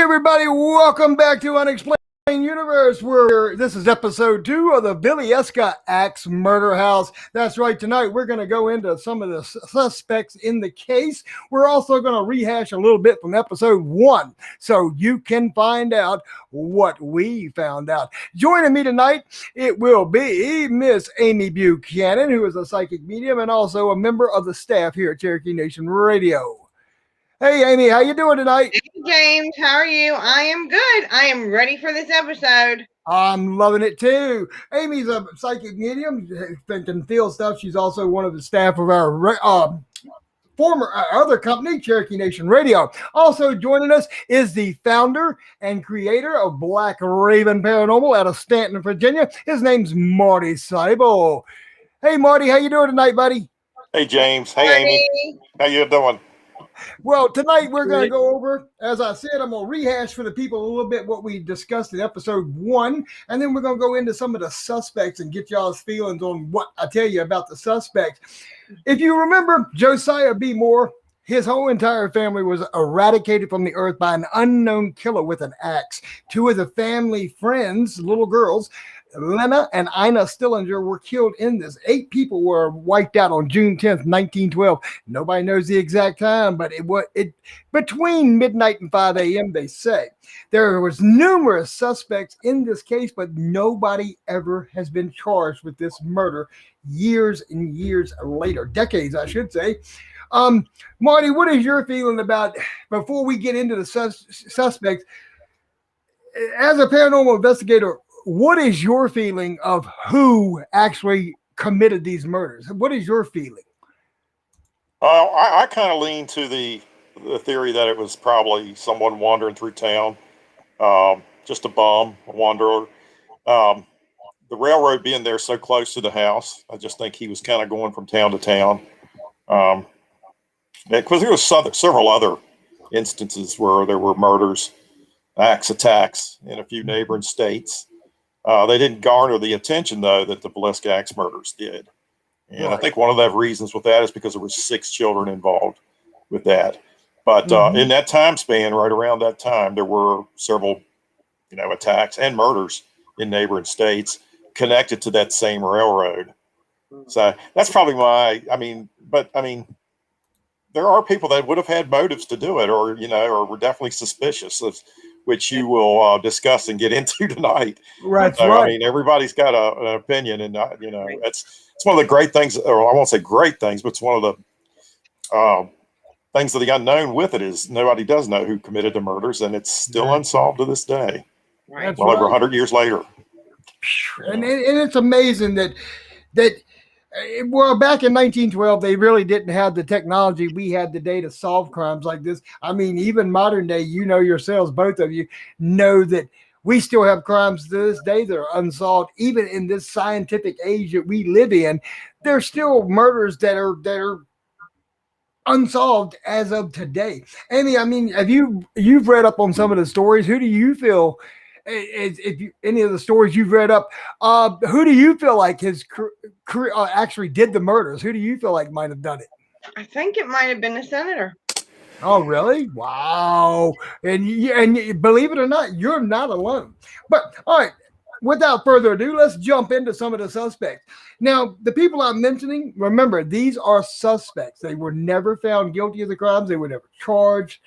Everybody, welcome back to Unexplained Universe, where this is episode 2 of the Villisca Axe Murder House. That's right, tonight we're going to go into some of the suspects in the case. We're also going to rehash a little bit from episode 1, so you can find out what we found out. Joining me tonight, it will be Miss Amy Buchanan, who is a psychic medium and also a member of the staff here at Cherokee Nation Radio. Hey, Amy, how you doing tonight? Hey, James, how are you? I am good. I am ready for this episode. I'm loving it, too. Amy's a psychic medium that can feel stuff. She's also one of the staff of our former other company, Cherokee Nation Radio. Also joining us is the founder and creator of Black Raven Paranormal out of Stanton, Virginia. His name's Marty Seibel. Hey, Marty, how you doing tonight, buddy? Hey, James. Hey, Amy. How you doing? Well, tonight we're going to go over, as I said, I'm going to rehash for the people a little bit what we discussed in episode 1, and then we're going to go into some of the suspects and get y'all's feelings on what I tell you about the suspects. If you remember, Josiah B. Moore, his whole entire family was eradicated from the earth by an unknown killer with an axe. 2 of the family friends, little girls, Lena and Ina Stillinger, were killed in this. 8 people were wiped out on June 10th, 1912. Nobody knows the exact time, but it was between midnight and 5 a.m., they say. There was numerous suspects in this case, but nobody ever has been charged with this murder years and years later. Decades, I should say. Marty, what is your feeling about, before we get into the suspects, as a paranormal investigator, what is your feeling of who actually committed these murders? What is your feeling? I kind of lean to the theory that it was probably someone wandering through town, just a bum, a wanderer. The railroad being there so close to the house, I just think he was kind of going from town to town. Because there was several other instances where there were murders, axe attacks in a few neighboring states. They didn't garner the attention, though, that the Villisca axe murders did. And right. I think one of the reasons with that is because there were 6 children involved with that. But in that time span, right around that time, there were several, attacks and murders in neighboring states connected to that same railroad. So that's probably there are people that would have had motives to do it, or were definitely suspicious of, which you will discuss and get into tonight. Right. So, right. I mean, everybody's got an opinion, and it's one of the great things, or I won't say great things, but it's one of the things of the unknown with it is nobody does know who committed the murders, and it's still unsolved to this day. Right. Over 100 years later. And it's amazing that well, back in 1912, they really didn't have the technology we had today to solve crimes like this. I mean, even modern day, yourselves, both of you know that we still have crimes to this day that are unsolved. Even in this scientific age that we live in, there's still murders that are unsolved as of today. Amy, I mean, you've read up on some of the stories. Who do you feel? If any of the stories you've read up, who do you feel like his career actually did the murders? Who do you feel like might have done it? I think it might have been a senator. Oh, really? Wow! And believe it or not, you're not alone. But all right, without further ado, let's jump into some of the suspects. Now, the people I'm mentioning, remember, these are suspects. They were never found guilty of the crimes. They were never charged.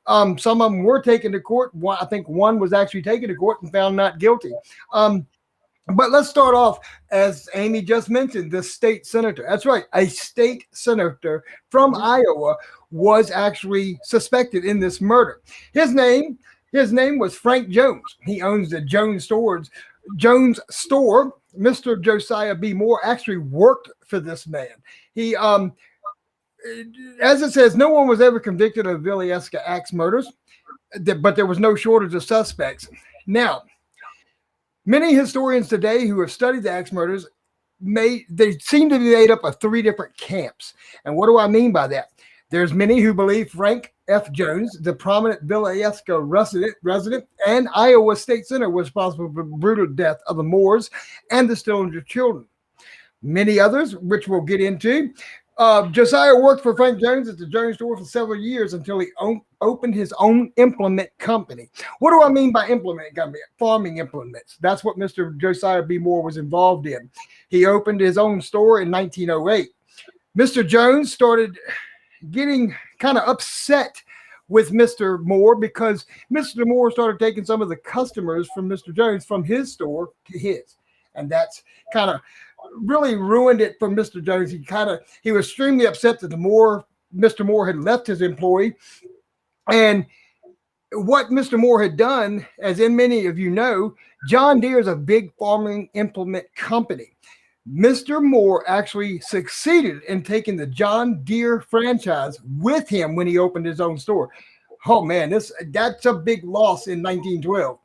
Some of them were taken to court. I think one was actually taken to court and found not guilty. But let's start off, as Amy just mentioned, the state senator. That's right. A state senator from Iowa was actually suspected in this murder. His name was Frank Jones. He owns the Jones store. Mr. Josiah B. Moore actually worked for this man. He as it says, no one was ever convicted of Villisca axe murders, but there was no shortage of suspects. Now, many historians today who have studied the axe murders, they seem to be made up of 3 different camps. And what do I mean by that? There's many who believe Frank F. Jones, the prominent Villisca resident and Iowa state senator, was responsible for the brutal death of the Moores and the Stillinger children. Many others, which we'll get into, Josiah worked for Frank Jones at the Jones store for several years until he opened his own implement company. What do I mean by implement company? Farming implements. That's what Mr. Josiah B. Moore was involved in. He opened his own store in 1908. Mr. Jones started getting kind of upset with Mr. Moore because Mr. Moore started taking some of the customers from Mr. Jones from his store to his. And that's kind of really ruined it for Mr. Jones. He was extremely upset that Mr. Moore had left his employee. And what Mr. Moore had done, as in many of you know, John Deere is a big farming implement company. Mr. Moore actually succeeded in taking the John Deere franchise with him when he opened his own store. Oh man, that's a big loss in 1912.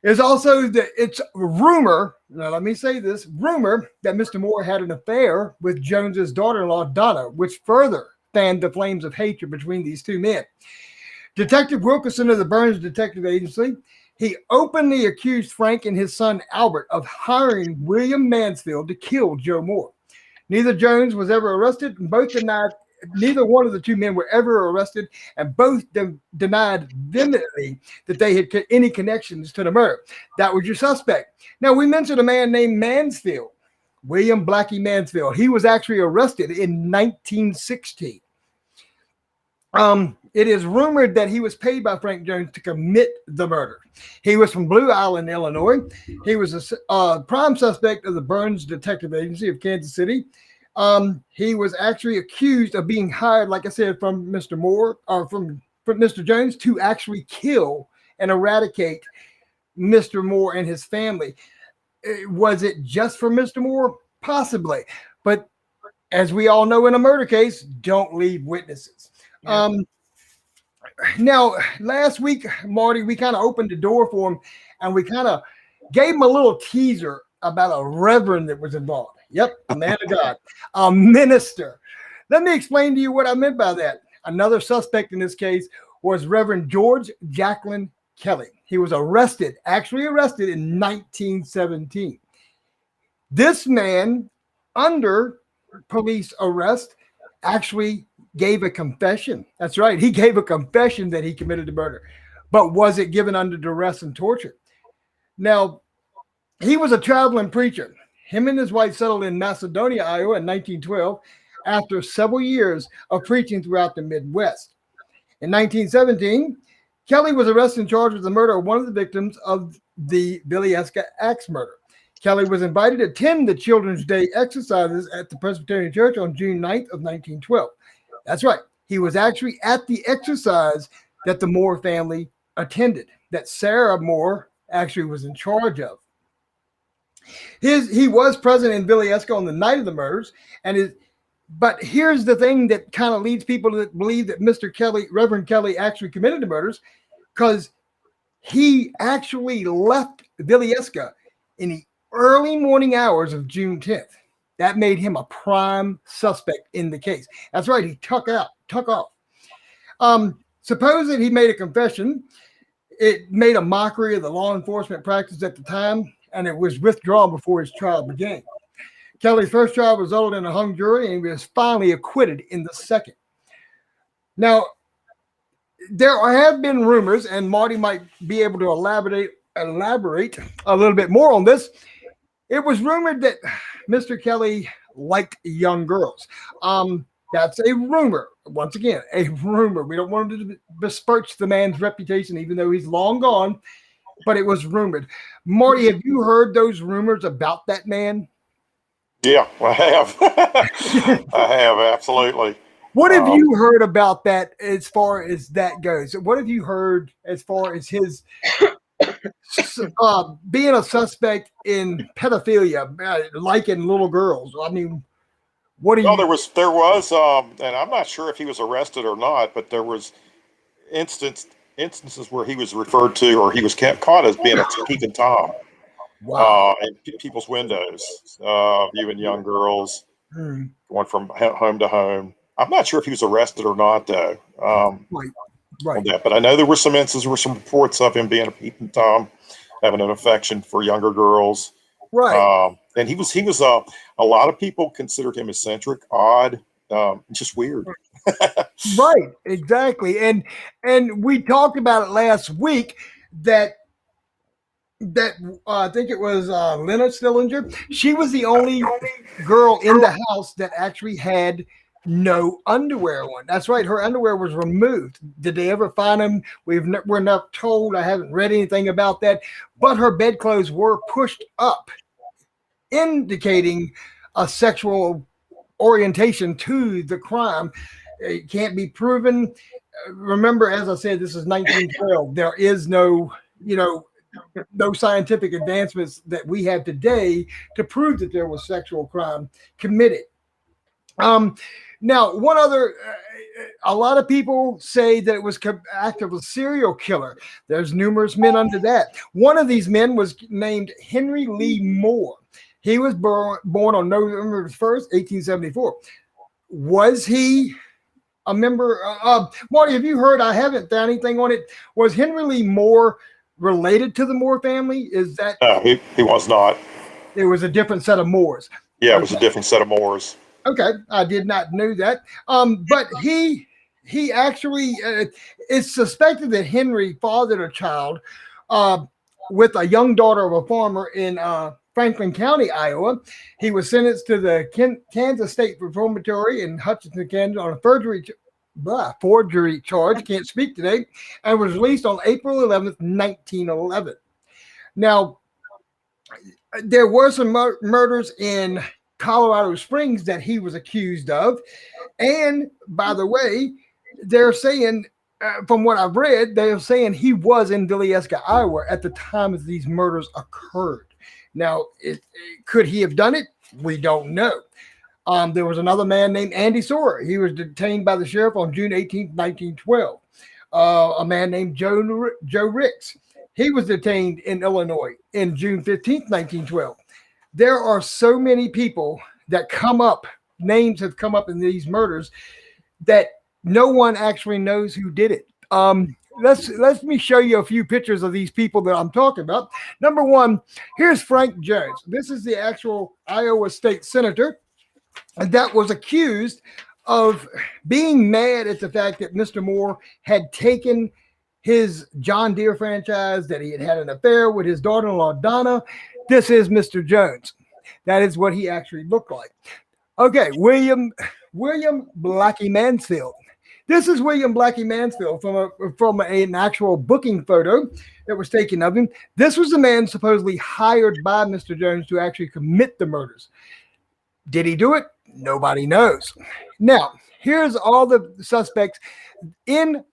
There's also it's rumor, now let me say this, rumor that Mr. Moore had an affair with Jones's daughter-in-law, Donna, which further fanned the flames of hatred between these two men. Detective Wilkerson of the Burns Detective Agency, he openly accused Frank and his son Albert of hiring William Mansfield to kill Joe Moore. Neither Jones was ever arrested, and both denied. Neither one of the two men were ever arrested, and both denied vehemently that they had any connections to the murder. That was your suspect. Now, we mentioned a man named Mansfield, William Blackie Mansfield. He was actually arrested in 1916. It is rumored that he was paid by Frank Jones to commit the murder. He was from Blue Island, Illinois. He was a prime suspect of the Burns Detective Agency of Kansas City. He was actually accused of being hired, like I said, from Mr. Moore or from Mr. Jones to actually kill and eradicate Mr. Moore and his family. Was it just for Mr. Moore? Possibly. But as we all know in a murder case, don't leave witnesses. Yeah. Now, last week, Marty, we kind of opened the door for him and we kind of gave him a little teaser about a reverend that was involved. Yep, a man of God, a minister. Let me explain to you what I meant by that. Another suspect in this case was Reverend George Jacqueline Kelly. He was actually arrested in 1917. This man, under police arrest, actually gave a confession. That's right. He gave a confession that he committed the murder. But was it given under duress and torture? Now, he was a traveling preacher. Him and his wife settled in Macedonia, Iowa in 1912 after several years of preaching throughout the Midwest. In 1917, Kelly was arrested and charged with the murder of one of the victims of the Villisca axe murder. Kelly was invited to attend the Children's Day exercises at the Presbyterian Church on June 9th of 1912. That's right. He was actually at the exercise that the Moore family attended, that Sarah Moore actually was in charge of. He was present in Villisca on the night of the murders, but here's the thing that kind of leads people to believe that Reverend Kelly actually committed the murders, because he actually left Villisca in the early morning hours of June 10th. That made him a prime suspect in the case. That's right. He took off. Suppose that he made a confession. It made a mockery of the law enforcement practice at the time, and it was withdrawn before his trial began. Kelly's first trial resulted in a hung jury, and he was finally acquitted in the second. Now, there have been rumors, and Marty might be able to elaborate a little bit more on this. It was rumored that Mr. Kelly liked young girls. That's a rumor. Once again, a rumor. We don't want to besmirch the man's reputation, even though he's long gone, but it was rumored. Marty, have you heard those rumors about that man? Yeah, I have. I have, absolutely. What have you heard about that as far as that goes? What have you heard as far as his being a suspect in pedophilia, liking little girls? I mean, what do you? No, there was, and I'm not sure if he was arrested or not, but there was instances where he was referred to, or he was caught as being a peeping Tom. Wow. In people's windows, viewing young girls, going from home to home. I'm not sure if he was arrested or not, though. Right. That. But I know there were some instances, some reports of him being a peeping Tom, having an affection for younger girls, Right. And he was a lot of people considered him eccentric, odd, just weird. Right, exactly. And we talked about it last week that I think it was Leonard Stillinger. She was the only girl in the house that actually had no underwear on. That's right. Her underwear was removed. Did they ever find them? We're not told. I haven't read anything about that. But her bedclothes were pushed up, indicating a sexual orientation to the crime. It can't be proven. Remember, as I said, this is 1912. There is no, no scientific advancements that we have today to prove that there was sexual crime committed. Now, one other, a lot of people say that it was act of a serial killer. There's numerous men under that. One of these men was named Henry Lee Moore. He was born on November 1st, 1874. Was he a member? Marty, have you heard? I haven't found anything on it. Was Henry Lee Moore related to the Moore family? Is that? No, he was not. It was a different set of Moores. Yeah, it was a different set of Moors. Okay, I did not know that. But he actually is suspected that Henry fathered a child with a young daughter of a farmer in Franklin County, Iowa. He was sentenced to the Kansas State Reformatory in Hutchinson, Kansas on a forgery charge, can't speak today, and was released on April 11th, 1911. Now, there were some murders in Colorado Springs that he was accused of. And by the way, they're saying, from what I've read, they're saying he was in Villisca, Iowa at the time that these murders occurred. Now, could he have done it? We don't know. There was another man named Andy Sorer. He was detained by the sheriff on June 18th, 1912. A man named Joe Ricks. He was detained in Illinois in June 15th, 1912. There are so many people that come up, names have come up in these murders that no one actually knows who did it. Let me show you a few pictures of these people that I'm talking about. Number one, here's Frank Jones. This is the actual Iowa State Senator that was accused of being mad at the fact that Mr. Moore had taken his John Deere franchise, that he had an affair with his daughter-in-law, Donna. This is Mr. Jones. That is what he actually looked like. Okay, William Blackie Mansfield. This is William Blackie Mansfield from an actual booking photo that was taken of him. This was the man supposedly hired by Mr. Jones to actually commit the murders. Did he do it? Nobody knows. Now, here's all the suspects in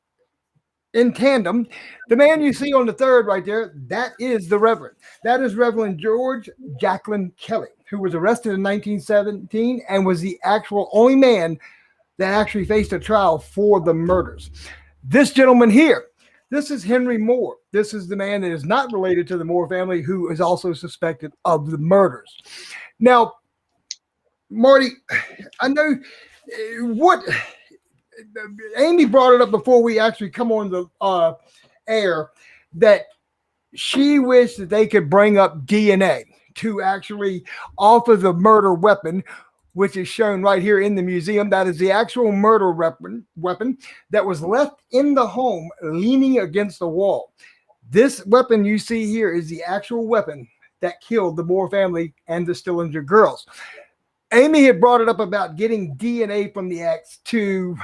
tandem. The man you see on the third right there, that is the Reverend. That is Reverend George Jacqueline Kelly, who was arrested in 1917 and was the actual only man that actually faced a trial for the murders. This gentleman here, this is Henry Moore. This is the man that is not related to the Moore family, who is also suspected of the murders. Now, Marty, I know what Amy brought it up before we actually come on the air, that she wished that they could bring up DNA to actually offer the murder weapon, which is shown right here in the museum. That is the actual murder weapon that was left in the home leaning against the wall. This weapon you see here is the actual weapon that killed the Moore family and the Stillinger girls. Amy had brought it up about getting DNA from the axe to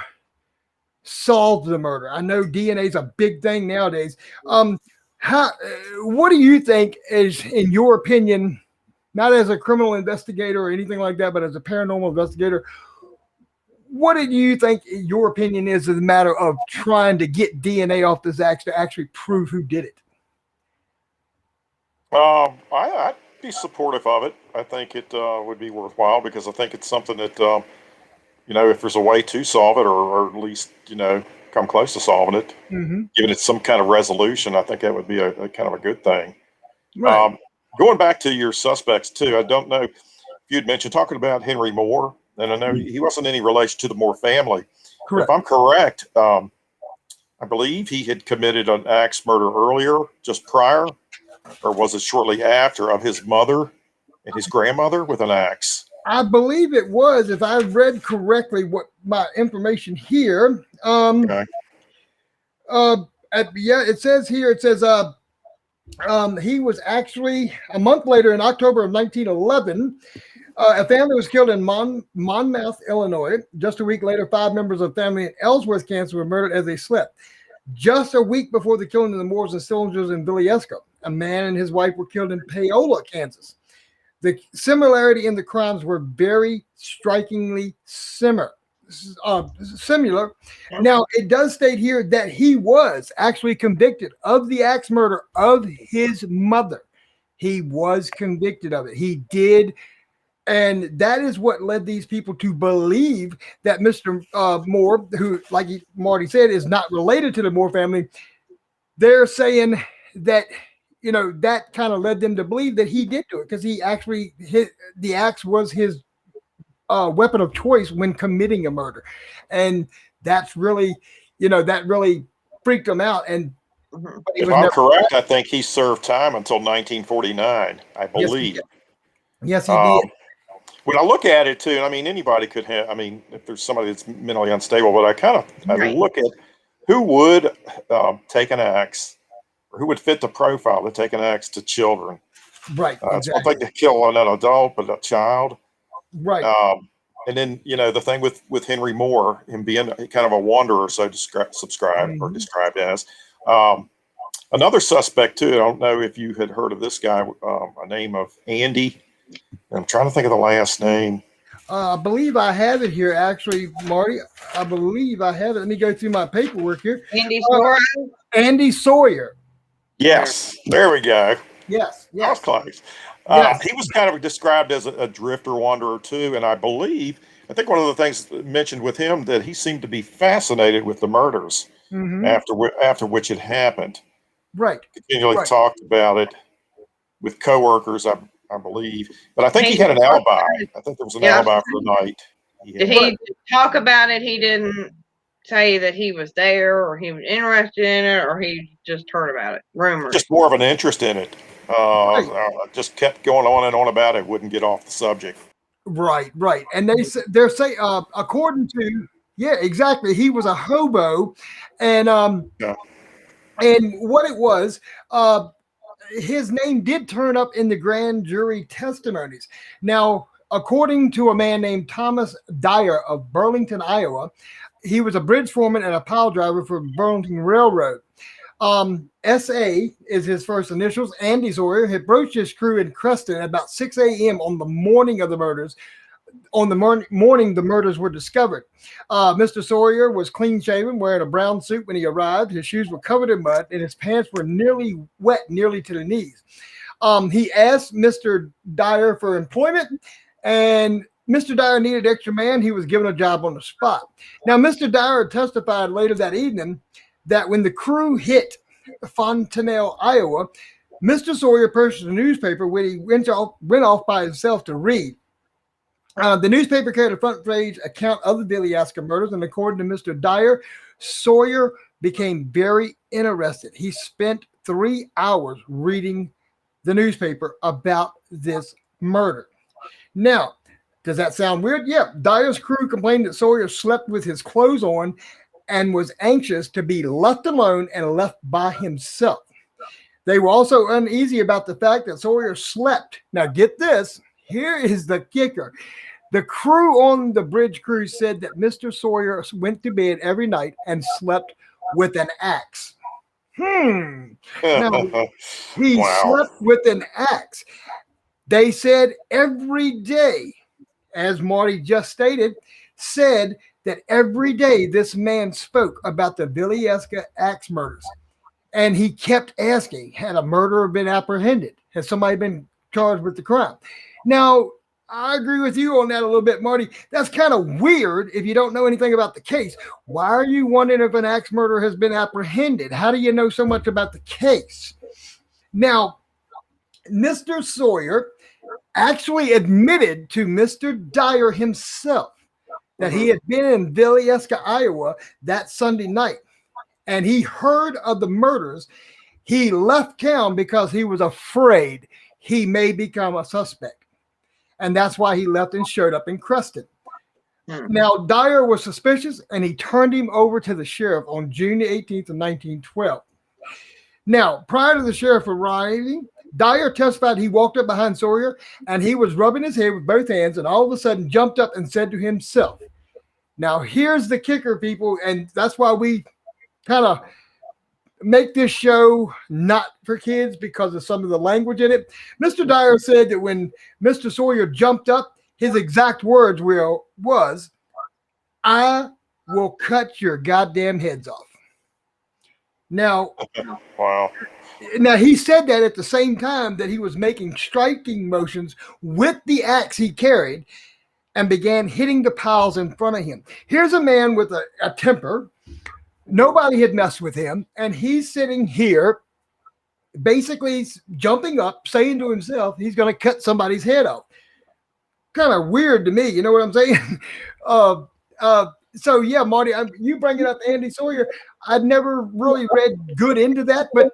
solve the murder. I know DNA is a big thing nowadays. What do you think is, in your opinion, not as a criminal investigator or anything like that, but as a paranormal investigator, what do you think your opinion is in the matter of trying to get DNA off this axe to actually prove who did it? I'd be supportive of it. I think it would be worthwhile, because I think it's something that, if there's a way to solve it, or at least, come close to solving it, giving it some kind of resolution, I think that would be a kind of a good thing. Right. Going back to your suspects too, I don't know if you'd mentioned talking about Henry Moore, and I know he wasn't any relation to the Moore family. Correct. If I'm correct, I believe he had committed an axe murder earlier, just prior, or was it shortly after, of his mother, and his grandmother with an axe. I believe it was, if I read correctly, what my information here. Okay. It says here. It says he was actually a month later in October of 1911. A family was killed in Monmouth, Illinois. Just a week later, 5 members of the family in Ellsworth, Kansas, were murdered as they slept. Just a week before the killing of the Moors and Soldiers in Villisca, a man and his wife were killed in Paola, Kansas. The similarity in the crimes were very strikingly similar. Now, it does state here that he was actually convicted of the axe murder of his mother. He was convicted of it. He did. And that is what led these people to believe that Mr. Moore, who, like Marty said, is not related to the Moore family. They're saying that, you know, that kind of led them to believe that he did do it because he actually the axe was his weapon of choice when committing a murder. And that's really, you know, that really freaked him out. And if I'm correct, I think he served time until 1949, I believe. Yes, he did. When I look at it too, I mean, anybody could have, I mean, if there's somebody that's mentally unstable, but I look at who would take an axe, or who would fit the profile to take an axe to children. Right. It's one thing to kill an adult, but a child. Right. And then, you know, the thing with Henry Moore, him being kind of a wanderer, so described as. Another suspect too, I don't know if you had heard of this guy, a name of Andy. I'm trying to think of the last name. I believe I have it here, actually, Marty. I believe I have it. Let me go through my paperwork here. Andy Sawyer. Yes, there we go. Yes. That was close. He was kind of described as a drifter wanderer too, and I think one of the things mentioned with him that he seemed to be fascinated with the murders after which it happened. Right. Continually talked about it with coworkers, I believe, but I think he had an alibi. I think there was an alibi for the night. Did he talk about it? He didn't say that he was there, or he was interested in it, or he just heard about it. Rumors. Just more of an interest in it. Just kept going on and on about it. Wouldn't get off the subject. Right. And they're saying, according to, exactly. He was a hobo, and what it was, his name did turn up in the grand jury testimonies. Now, according to a man named Thomas Dyer of Burlington, Iowa, he was a bridge foreman and a pile driver for Burlington Railroad. S.A. is his first initials. Andy Sawyer had broached his crew in Creston at about 6 a.m. on the morning of the murders. On the morning the murders were discovered. Mr. Sawyer was clean-shaven, wearing a brown suit when he arrived. His shoes were covered in mud, and his pants were nearly to the knees. He asked Mr. Dyer for employment, and Mr. Dyer needed extra man. He was given a job on the spot. Now, Mr. Dyer testified later that evening that when the crew hit Fontanelle, Iowa, Mr. Sawyer purchased a newspaper when he went off by himself to read. The newspaper carried a front page account of the Villisca murders, and according to Mr. Dyer, Sawyer became very interested. He spent 3 hours reading the newspaper about this murder. Now, does that sound weird? Yeah. Dyer's crew complained that Sawyer slept with his clothes on and was anxious to be left alone and left by himself. They were also uneasy about the fact that Sawyer slept. Now, get this. Here is the kicker. The crew on the bridge cruise said that Mr. Sawyer went to bed every night and slept with an axe. Now, he slept with an axe. They said every day, as Marty just stated, said that every day this man spoke about the Villisca axe murders. And he kept asking, had a murderer been apprehended? Has somebody been charged with the crime? Now, I agree with you on that a little bit, Marty. That's kind of weird if you don't know anything about the case. Why are you wondering if an axe murderer has been apprehended? How do you know so much about the case? Now, Mr. Sawyer actually admitted to Mr. Dyer himself that he had been in Villisca, Iowa that Sunday night, and he heard of the murders. He left town because he was afraid he may become a suspect. and that's why he left and showed up in Creston. Hmm. Now, Dyer was suspicious, and he turned him over to the sheriff on June 18th of 1912. Now, prior to the sheriff arriving, Dyer testified he walked up behind Sawyer, and he was rubbing his head with both hands, and all of a sudden jumped up and said to himself, now here's the kicker, people, and that's why we kind of make this show not for kids because of some of the language in it. Mr. Dyer said that when Mr. Sawyer jumped up, his exact words was, I will cut your goddamn heads off. Now, Wow. Now, he said that at the same time that he was making striking motions with the axe he carried and began hitting the piles in front of him. Here's a man with a temper. Nobody had messed with him, and he's sitting here basically jumping up, saying to himself he's going to cut somebody's head off. Kind of weird to me, you know what I'm saying? So, yeah, Marty, you bring it up, Andy Sawyer. I'd never really read good into that, but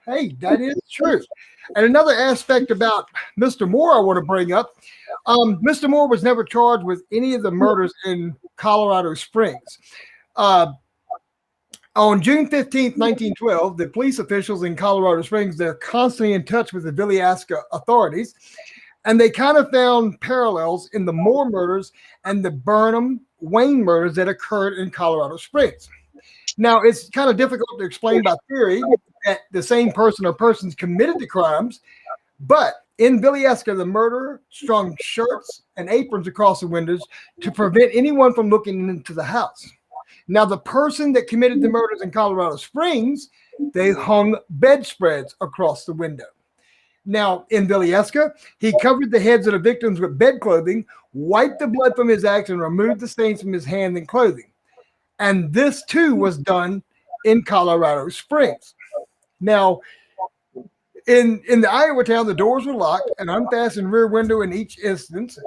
hey, that is true. And another aspect about Mr. Moore I want to bring up, Mr. Moore was never charged with any of the murders in Colorado Springs. On June 15th, 1912, the police officials in Colorado Springs, they're constantly in touch with the Villisca authorities, and they kind of found parallels in the Moore murders and the Burnham Wayne murders that occurred in Colorado Springs. Now, it's kind of difficult to explain by theory that the same person or persons committed the crimes, but in Villisca, the murderer strung shirts and aprons across the windows to prevent anyone from looking into the house. Now, the person that committed the murders in Colorado Springs, they hung bedspreads across the window. Now, in Villisca, he covered the heads of the victims with bed clothing, wiped the blood from his axe, and removed the stains from his hand and clothing. And this, too, was done in Colorado Springs. Now, in the Iowa town, the doors were locked, an unfastened rear window in each instance,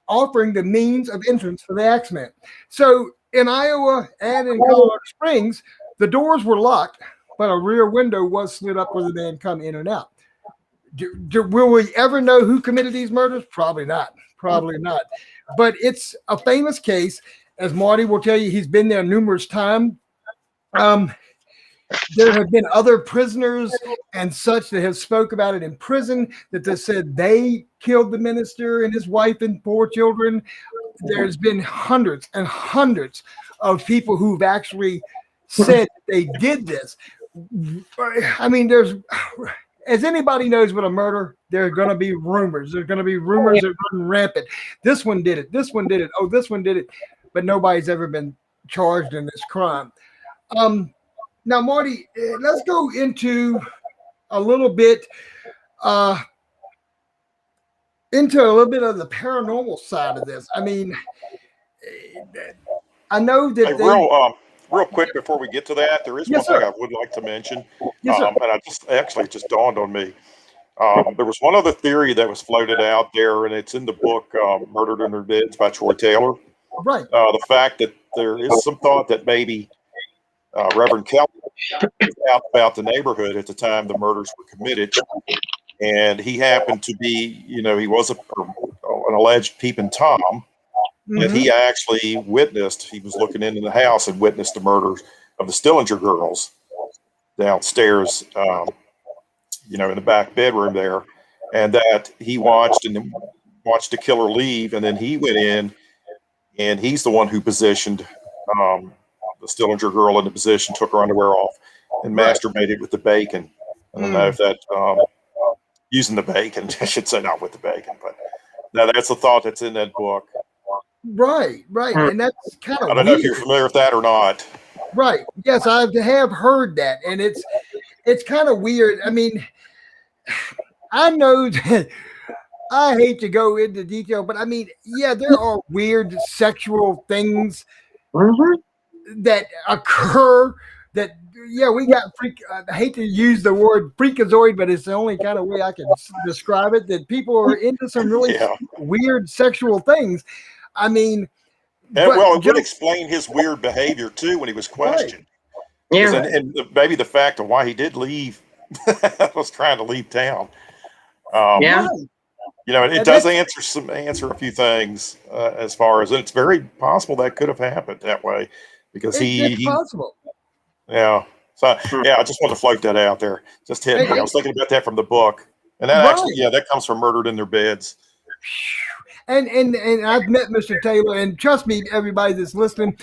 offering the means of entrance for the axeman. So, in Iowa and in Colorado Springs, the doors were locked, but a rear window was slid up where the man come in and out. Will we ever know who committed these murders? Probably not. Probably not. But it's a famous case. As Marty will tell you, he's been there numerous times. There have been other prisoners and such that have spoke about it in prison, that they said they killed the minister and his wife and 4 children. There's been hundreds and hundreds of people who've actually said they did this. I mean, as anybody knows with a murder, there are going to be rumors. There's going to be rumors that run rampant. This one did it. This one did it. Oh, this one did it. But nobody's ever been charged in this crime. Now, Marty, let's go into a little bit of the paranormal side of this. I mean, I know that real quick before we get to that, there is Yes, one sir. thing I would like to mention. Yes, sir. And it just dawned on me. There was one other theory that was floated out there, and it's in the book Murdered in Their Beds by Troy Taylor. Right. The fact that there is some thought that maybe Reverend Kelly was out about the neighborhood at the time the murders were committed, and he happened to be, he was an alleged peeping Tom, and he actually witnessed, he was looking into the house and witnessed the murders of the Stillinger girls downstairs, in the back bedroom there, and that he watched the killer leave, and then he went in, and he's the one who positioned the Stillinger girl in the position, took her underwear off, and masturbated with the bacon. I don't know if that, using the bacon, I should say not with the bacon, but now that's a thought that's in that book. Right. And that's kind of I don't know if you're familiar with that or not. Right. Yes, I have heard that. And it's kind of weird. I mean, I know that I hate to go into detail, but I mean, yeah, there are weird sexual things that occur that, we got I hate to use the word freakazoid, but it's the only kind of way I can describe it, that people are into some really weird sexual things. I mean, it would explain his weird behavior too when he was questioned. Right. Yeah. And maybe the fact of why he did leave was trying to leave town. It does answer a few things as far as it's very possible that could have happened that way because it's possible. Yeah. So yeah, I just wanted to float that out there. Just hit me. I was thinking about that from the book, and that actually, that comes from Murdered in Their Beds. And I've met Mr. Taylor, and trust me, everybody that's listening,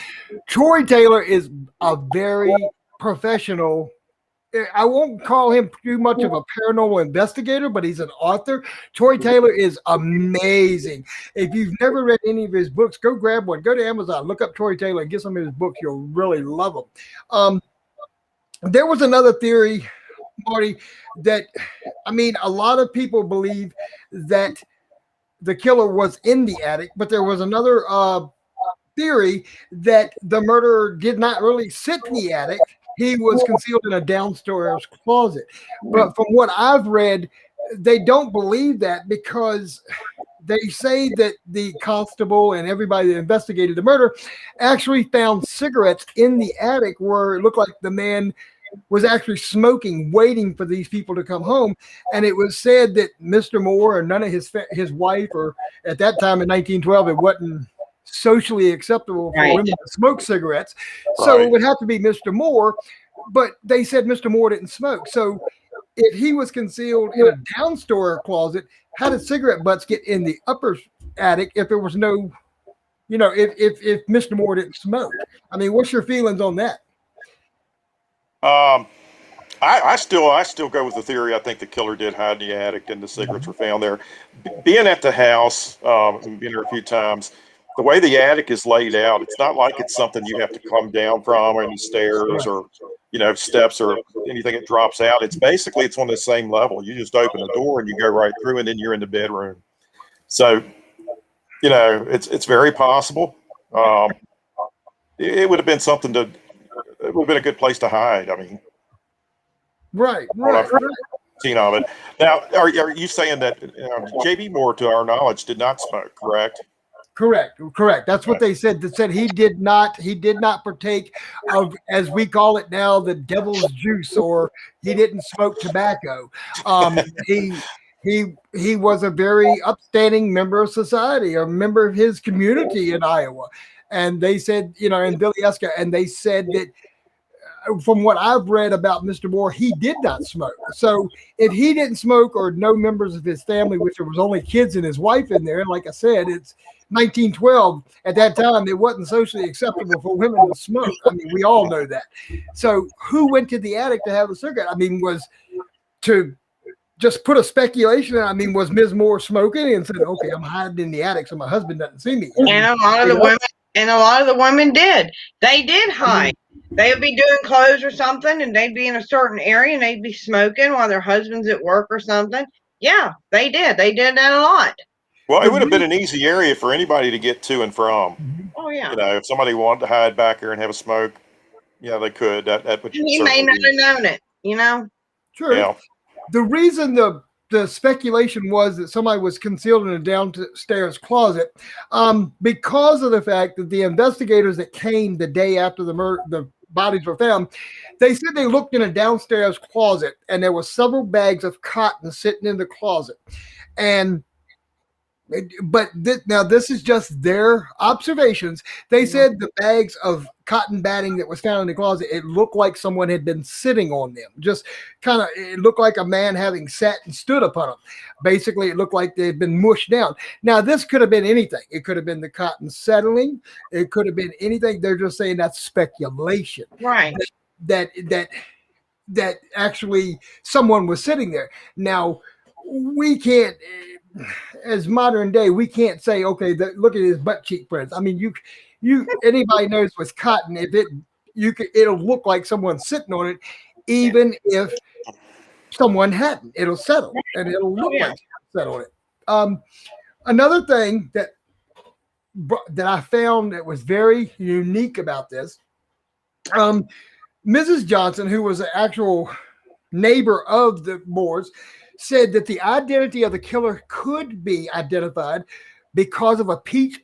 Troy Taylor is a very professional. I won't call him too much of a paranormal investigator, but he's an author. Troy Taylor is amazing. If you've never read any of his books, go grab one. Go to Amazon, look up Troy Taylor, and get some of his books. You'll really love them. There was another theory, Marty, that, a lot of people believe that the killer was in the attic, but there was another theory that the murderer did not really sit in the attic. He was concealed in a downstairs closet. But from what I've read, they don't believe that because they say that the constable and everybody that investigated the murder actually found cigarettes in the attic where it looked like the man was actually smoking, waiting for these people to come home. And it was said that Mr. Moore and none of his wife, or at that time in 1912, it wasn't socially acceptable for women to smoke cigarettes. So it would have to be Mr. Moore, but they said Mr. Moore didn't smoke. So if he was concealed in a downstairs closet, how did cigarette butts get in the upper attic if there was no, if Mr. Moore didn't smoke? What's your feelings on that? I still go with the theory. I think the killer did hide in the attic and the cigarettes were found there. Being at the house, been there a few times, the way the attic is laid out, it's not like it's something you have to come down from, or any stairs or steps or anything that drops out. It's on the same level. You just open the door and you go right through, and then you're in the bedroom. So, it's very possible. It would have been it would have been a good place to hide. Right. Seen of it. Now, are you saying that J.B. Moore, to our knowledge, did not smoke? Correct. That's what they said. They said he did not partake of, as we call it now, the devil's juice, or he didn't smoke tobacco. He was a very upstanding member of society, a member of his community in Iowa. And they said, in Villisca, and they said that from what I've read about Mr. Moore, he did not smoke. So if he didn't smoke, or no members of his family, which there was only kids and his wife in there, and like I said, it's 1912. At that time, it wasn't socially acceptable for women to smoke. We all know that. So who went to the attic to have a cigarette? was to just put a speculation. Was Ms. Moore smoking and said, okay, I'm hiding in the attic so my husband doesn't see me? And a lot of the women did. They did hide. They would be doing clothes or something, and they'd be in a certain area, and they'd be smoking while their husband's at work or something. Yeah, they did. They did that a lot. Well, it would have been an easy area for anybody to get to and from. Oh, yeah. If somebody wanted to hide back here and have a smoke, they could. That would. He may not have known it. Sure. Yeah. The reason the speculation was that somebody was concealed in a downstairs closet, because of the fact that the investigators that came the day after the bodies were found, they said they looked in a downstairs closet and there were several bags of cotton sitting in the closet. Now this is just their observations. They said the bags of cotton batting that was found in the closet, it looked like someone had been sitting on them. Just kind of, it looked like a man having sat and stood upon them. Basically, it looked like they had been mushed down. Now, this could have been anything. It could have been the cotton settling. It could have been anything. They're just saying that's speculation. Right. That actually someone was sitting there. Now, we can't, as modern day, we can't say, okay, look at his butt cheek prints. Anybody knows what's cotton. It'll look like someone's sitting on it, even if someone hadn't. It'll settle, and it'll look like someone sat on it. Another thing that I found that was very unique about this, Mrs. Johnson, who was an actual neighbor of the Moores, said that the identity of the killer could be identified because of a piece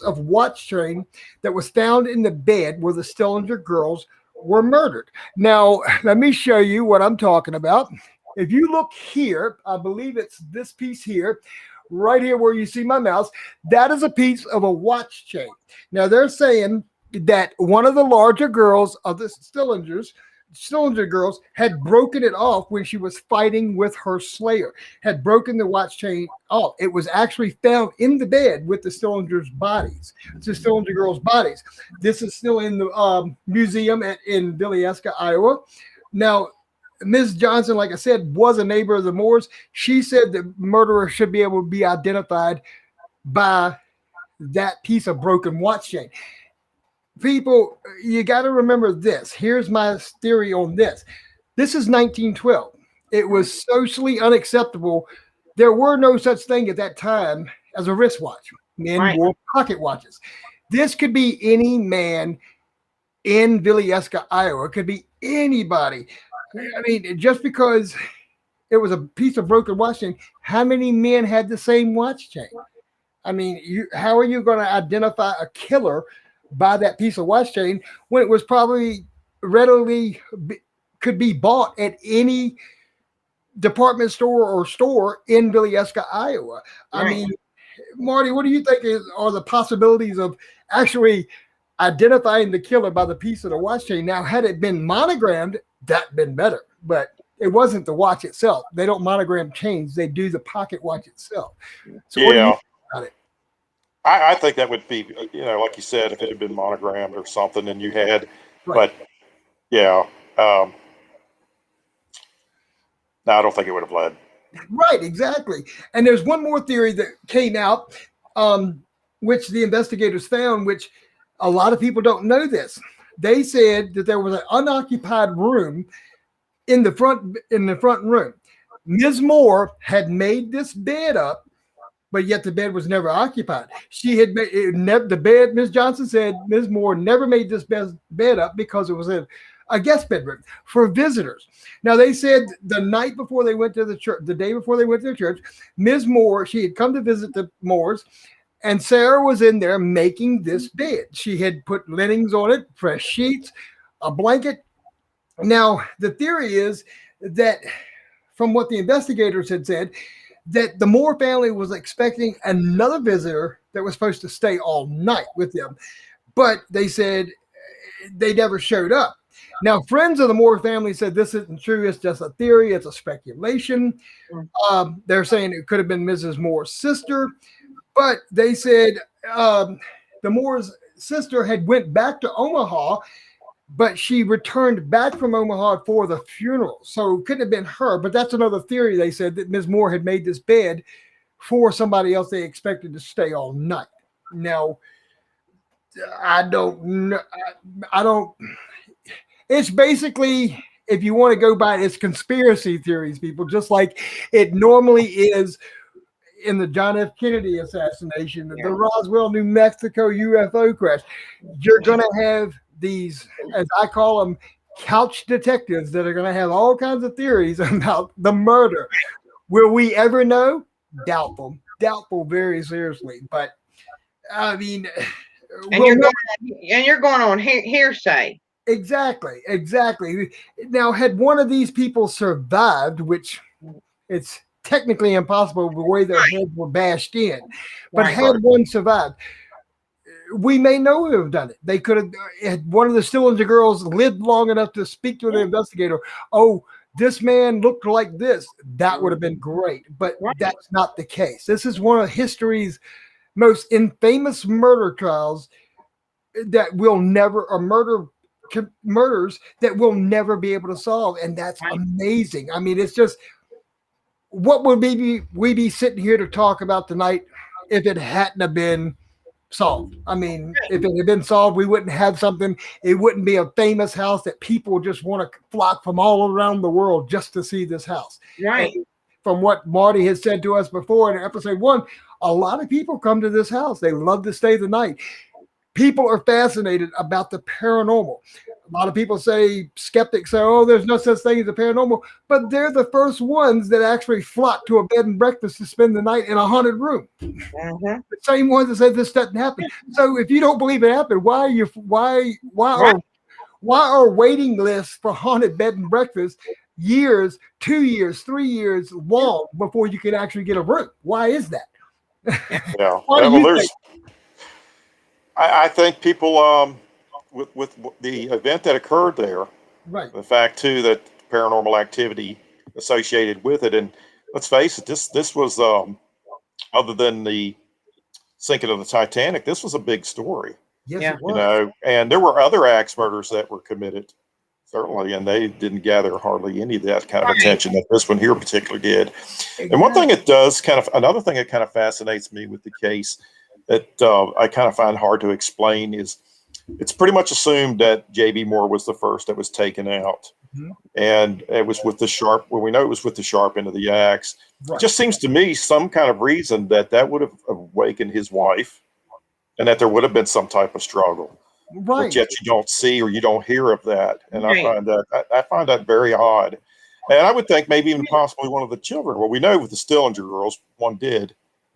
of watch chain that was found in the bed where the Stillinger girls were murdered. Now, let me show you what I'm talking about. If you look here, I believe it's this piece here, right here where you see my mouse, that is a piece of a watch chain. Now they're saying that one of the larger girls of the Stillinger girls had broken it off when she was fighting with her slayer, had broken the watch chain off. It was actually found in the bed with the Stillinger's bodies, the Stillinger girls' bodies. This is still in the museum in Villisca, Iowa. Now, Ms. Johnson, like I said, was a neighbor of the Moores. She said the murderer should be able to be identified by that piece of broken watch chain. People, you got to remember this. Here's my theory on this. This is 1912. It was socially unacceptable. There were no such thing at that time as a wristwatch. Men wore pocket watches. This could be any man in Villisca, Iowa. It could be anybody. I mean, just because it was a piece of broken watch chain, how many men had the same watch chain? I mean, how are you going to identify a killer by that piece of watch chain when it was probably readily could be bought at any department store or store in Villisca, Iowa? I mean, Marty, what do you think are the possibilities of actually identifying the killer by the piece of the watch chain? Now, had it been monogrammed, that'd been better, but it wasn't the watch itself. They don't monogram chains. They do the pocket watch itself. So what do you think about it? I think that would be, like you said, if it had been monogrammed or something and you had, but yeah. No, I don't think it would have led. Right, exactly. And there's one more theory that came out, which the investigators found, which a lot of people don't know this. They said that there was an unoccupied room in the front room. Ms. Moore had made this bed up, but yet the bed was never occupied. She had made the bed. Ms. Johnson said Ms. Moore never made this bed up because it was a guest bedroom for visitors. Now they said the night before they went to the church, the day before they went to the church, Ms. Moore, she had come to visit the Moores, and Sarah was in there making this bed. She had put linens on it, fresh sheets, a blanket. Now the theory is that, from what the investigators had said, that the Moore family was expecting another visitor that was supposed to stay all night with them. But they said they never showed up. Now, friends of the Moore family said this isn't true. It's just a theory. It's a speculation. They're saying it could have been Mrs. Moore's sister. But they said the Moore's sister had went back to Omaha, but she returned back from Omaha for the funeral. So it couldn't have been her. But that's another theory. They said that Ms. Moore had made this bed for somebody else they expected to stay all night. Now, I don't know. I don't. It's basically, if you want to go by it, it's conspiracy theories, people, just like it normally is in the John F. Kennedy assassination, the Roswell, New Mexico UFO crash. You're going to have these, as I call them, couch detectives that are going to have all kinds of theories about the murder. Will we ever know? Doubtful very seriously. But I mean, and you're going on hearsay. Exactly. Now, had one of these people survived, which it's technically impossible the way their heads were bashed in, but had one survived, we may know who have done it. They could have, had one of the Stillinger girls lived long enough to speak to the investigator. Oh, this man looked like this. That would have been great, but that's not the case. This is one of history's most infamous murder trials that will never, or murders that we'll never be able to solve. And that's amazing. I mean, it's just, what would we be sitting here to talk about tonight if it hadn't have been solved? I mean, if it had been solved, we wouldn't have something. It wouldn't be a famous house that people just want to flock from all around the world just to see this house. Right. And from what Marty has said to us before in episode 1, a lot of people come to this house. They love to stay the night. People are fascinated about the paranormal. A lot of people say, skeptics say, oh, there's no such thing as the paranormal, but they're the first ones that actually flock to a bed and breakfast to spend the night in a haunted room. The same ones that say this doesn't happen. So if you don't believe it happened, why are waiting lists for haunted bed and breakfast years, 2 years, 3 years long before you can actually get a room? Why is that? Yeah. What do Well, you think? I think people, with the event that occurred there, Right. the fact too that paranormal activity associated with it, and let's face it, this was other than the sinking of the Titanic, this was a big story, Yes, Yeah. it was. and there were other axe murders that were committed, certainly, and they didn't gather hardly any of that kind of Right. attention that this one here particularly did. And one Exactly. thing it does another thing that kind of fascinates me with the case that I kind of find hard to explain is it's pretty much assumed that J.B. Moore was the first that was taken out. Mhm. And it was with the sharp, well, we know it was with the sharp end of the axe. It Right. just seems to me some kind of reason that would have awakened his wife and that there would have been some type of struggle. But Right. yet you don't see or you don't hear of that. And Right. I find that very odd. And I would think maybe even possibly one of the children. Well, we know with the Stillinger girls, one did,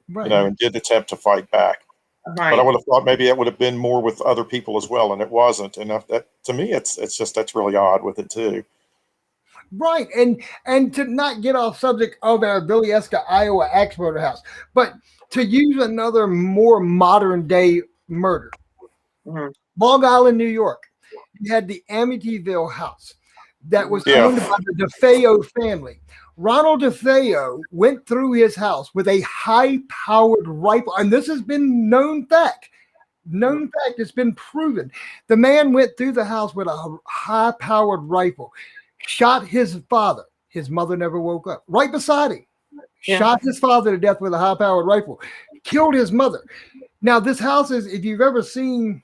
Right. and did attempt to fight back. But I Right. would have thought maybe it would have been more with other people as well, and it wasn't. And that to me, it's just that's really odd with it too. Right. And to not get off subject of our Villisca, Iowa axe murder house, but to use another more modern day murder. Mhm. Long Island, New York. You had the Amityville house that was Yeah. owned by the DeFeo family. Ronald DeFeo went through his house with a high-powered rifle, and this has been known fact. Known fact, it's been proven. The man went through the house with a high-powered rifle, shot his father. His mother never woke up. Right beside him, Yeah. shot his father to death with a high-powered rifle, killed his mother. Now, this house is, if you've ever seen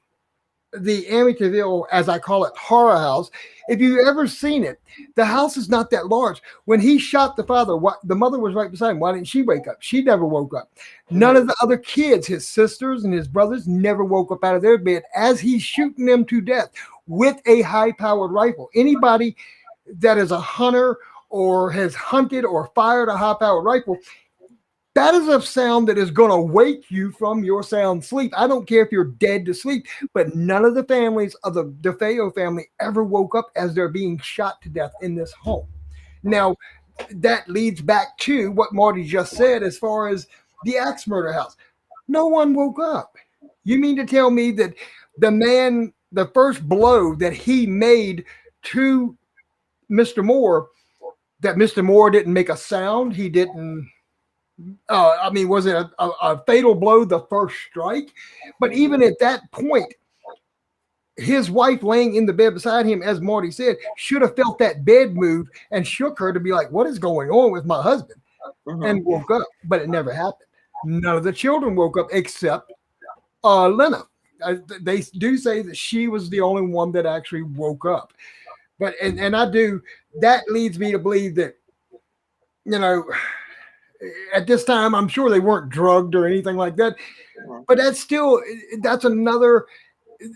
the Amityville, as I call it, horror house, if you've ever seen it, the house is not that large. When he shot the father, the mother was right beside him. Why didn't she wake up? She never woke up. None of the other kids, his sisters and his brothers, never woke up out of their bed as he's shooting them to death with a high-powered rifle. Anybody that is a hunter or has hunted or fired a high-powered rifle, that is a sound that is going to wake you from your sound sleep. I don't care if you're dead to sleep, but none of the families of the DeFeo family ever woke up as they're being shot to death in this home. Now, that leads back to what Marty just said as far as the axe murder house. No one woke up. You mean to tell me that the man, the first blow that he made to Mr. Moore, that Mr. Moore didn't make a sound? He didn't. Was it a fatal blow, the first strike? But even at that point, his wife laying in the bed beside him, as Marty said, should have felt that bed move and shook her to be like, what is going on with my husband? And woke up, but it never happened. None of the children woke up except Lena. They do say that she was the only one that actually woke up. But and I do, that leads me to believe that, at this time, I'm sure they weren't drugged or anything like that. But that's another,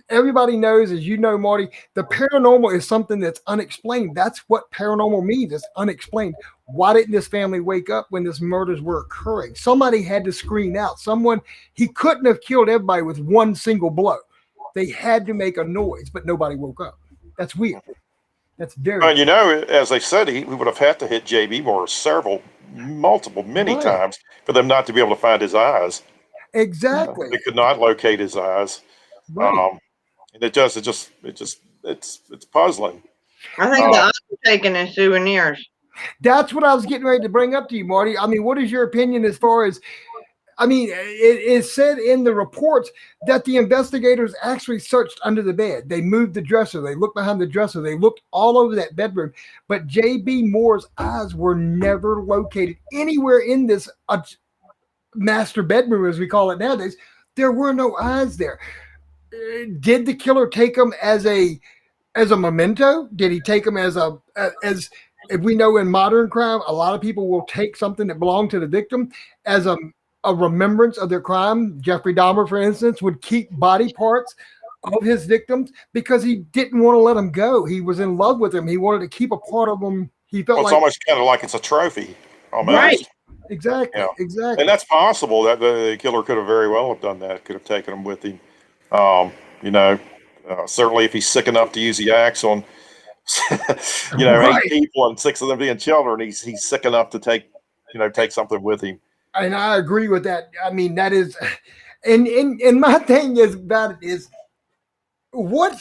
everybody knows, as you know, Marty, the paranormal is something that's unexplained. That's what paranormal means. It's unexplained. Why didn't this family wake up when these murders were occurring? Somebody had to scream out. He couldn't have killed everybody with one single blow. They had to make a noise, but nobody woke up. That's weird. That's very Well, as they said, we would have had to hit J.B. Moore many Right. times for them not to be able to find his eyes. exactly. They could not locate his eyes. Right. And it's puzzling. I think the eyes are taken as souvenirs. That's what I was getting ready to bring up to you, Marty. I mean, what is your opinion as far as, it is said in the reports that the investigators actually searched under the bed. They moved the dresser. They looked behind the dresser. They looked all over that bedroom. But J.B. Moore's eyes were never located anywhere in this master bedroom, as we call it nowadays. There were no eyes there. Did the killer take them as a memento? Did he take them as if we know in modern crime, a lot of people will take something that belonged to the victim as a remembrance of their crime. Jeffrey Dahmer, for instance, would keep body parts of his victims because he didn't want to let them go. He was in love with them. He wanted to keep a part of them. He felt It's like almost kind of like it's a trophy, almost. Right. exactly, Yeah. exactly. And that's possible that the killer could have very well have done that. Could have taken them with him. Certainly if he's sick enough to use the axe on, Right. 8 people and 6 of them being children, he's sick enough to take something with him. And I agree with that. I mean, that is, and my thing is about it is what,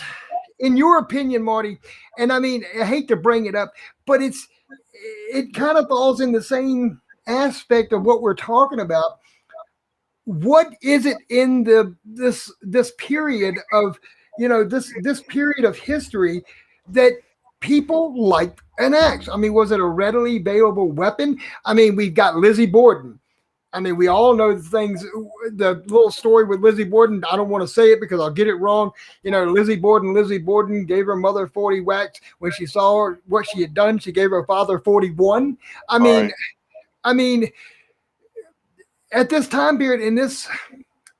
in your opinion, Marty, and I mean, I hate to bring it up, but it kind of falls in the same aspect of what we're talking about. What is it in this period of, this period of history that people liked an axe? I mean, was it a readily available weapon? I mean, we've got Lizzie Borden. I mean, we all know the little story with Lizzie Borden. I don't want to say it because I'll get it wrong. Lizzie Borden gave her mother 40 whacks. When she saw what she had done, she gave her father 41. I mean, Right. I mean, at this time period,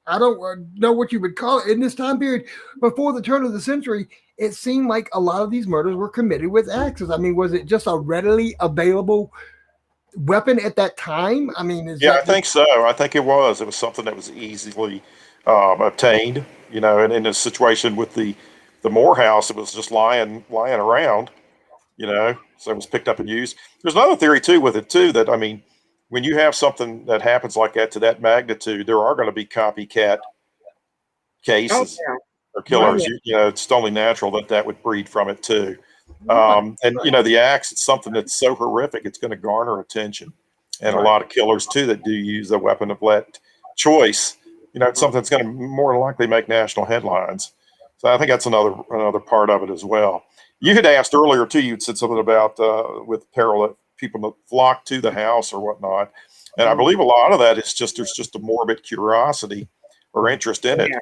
I don't know what you would call it, in this time period before the turn of the century, it seemed like a lot of these murders were committed with axes. I mean, was it just a readily available weapon at that time? I mean, Yeah, I think so. I think it was. It was something that was easily obtained. And in a situation with the Morehouse, it was just lying around. So it was picked up and used. There's another theory too with it too that, I mean, when you have something that happens like that to that magnitude, there are going to be copycat Oh, cases yeah. or killers. It's only natural that would breed from it too. Right. And the axe, it's something that's so horrific, it's going to garner attention. And a Right. lot of killers too that do use a weapon of let choice, it's something that's going to more than likely make national headlines. So I think that's another part of it as well. You had asked earlier too. You'd said something about with peril that people that flock to the house or whatnot, and I believe a lot of that is there's just a morbid curiosity or interest in it. Yeah.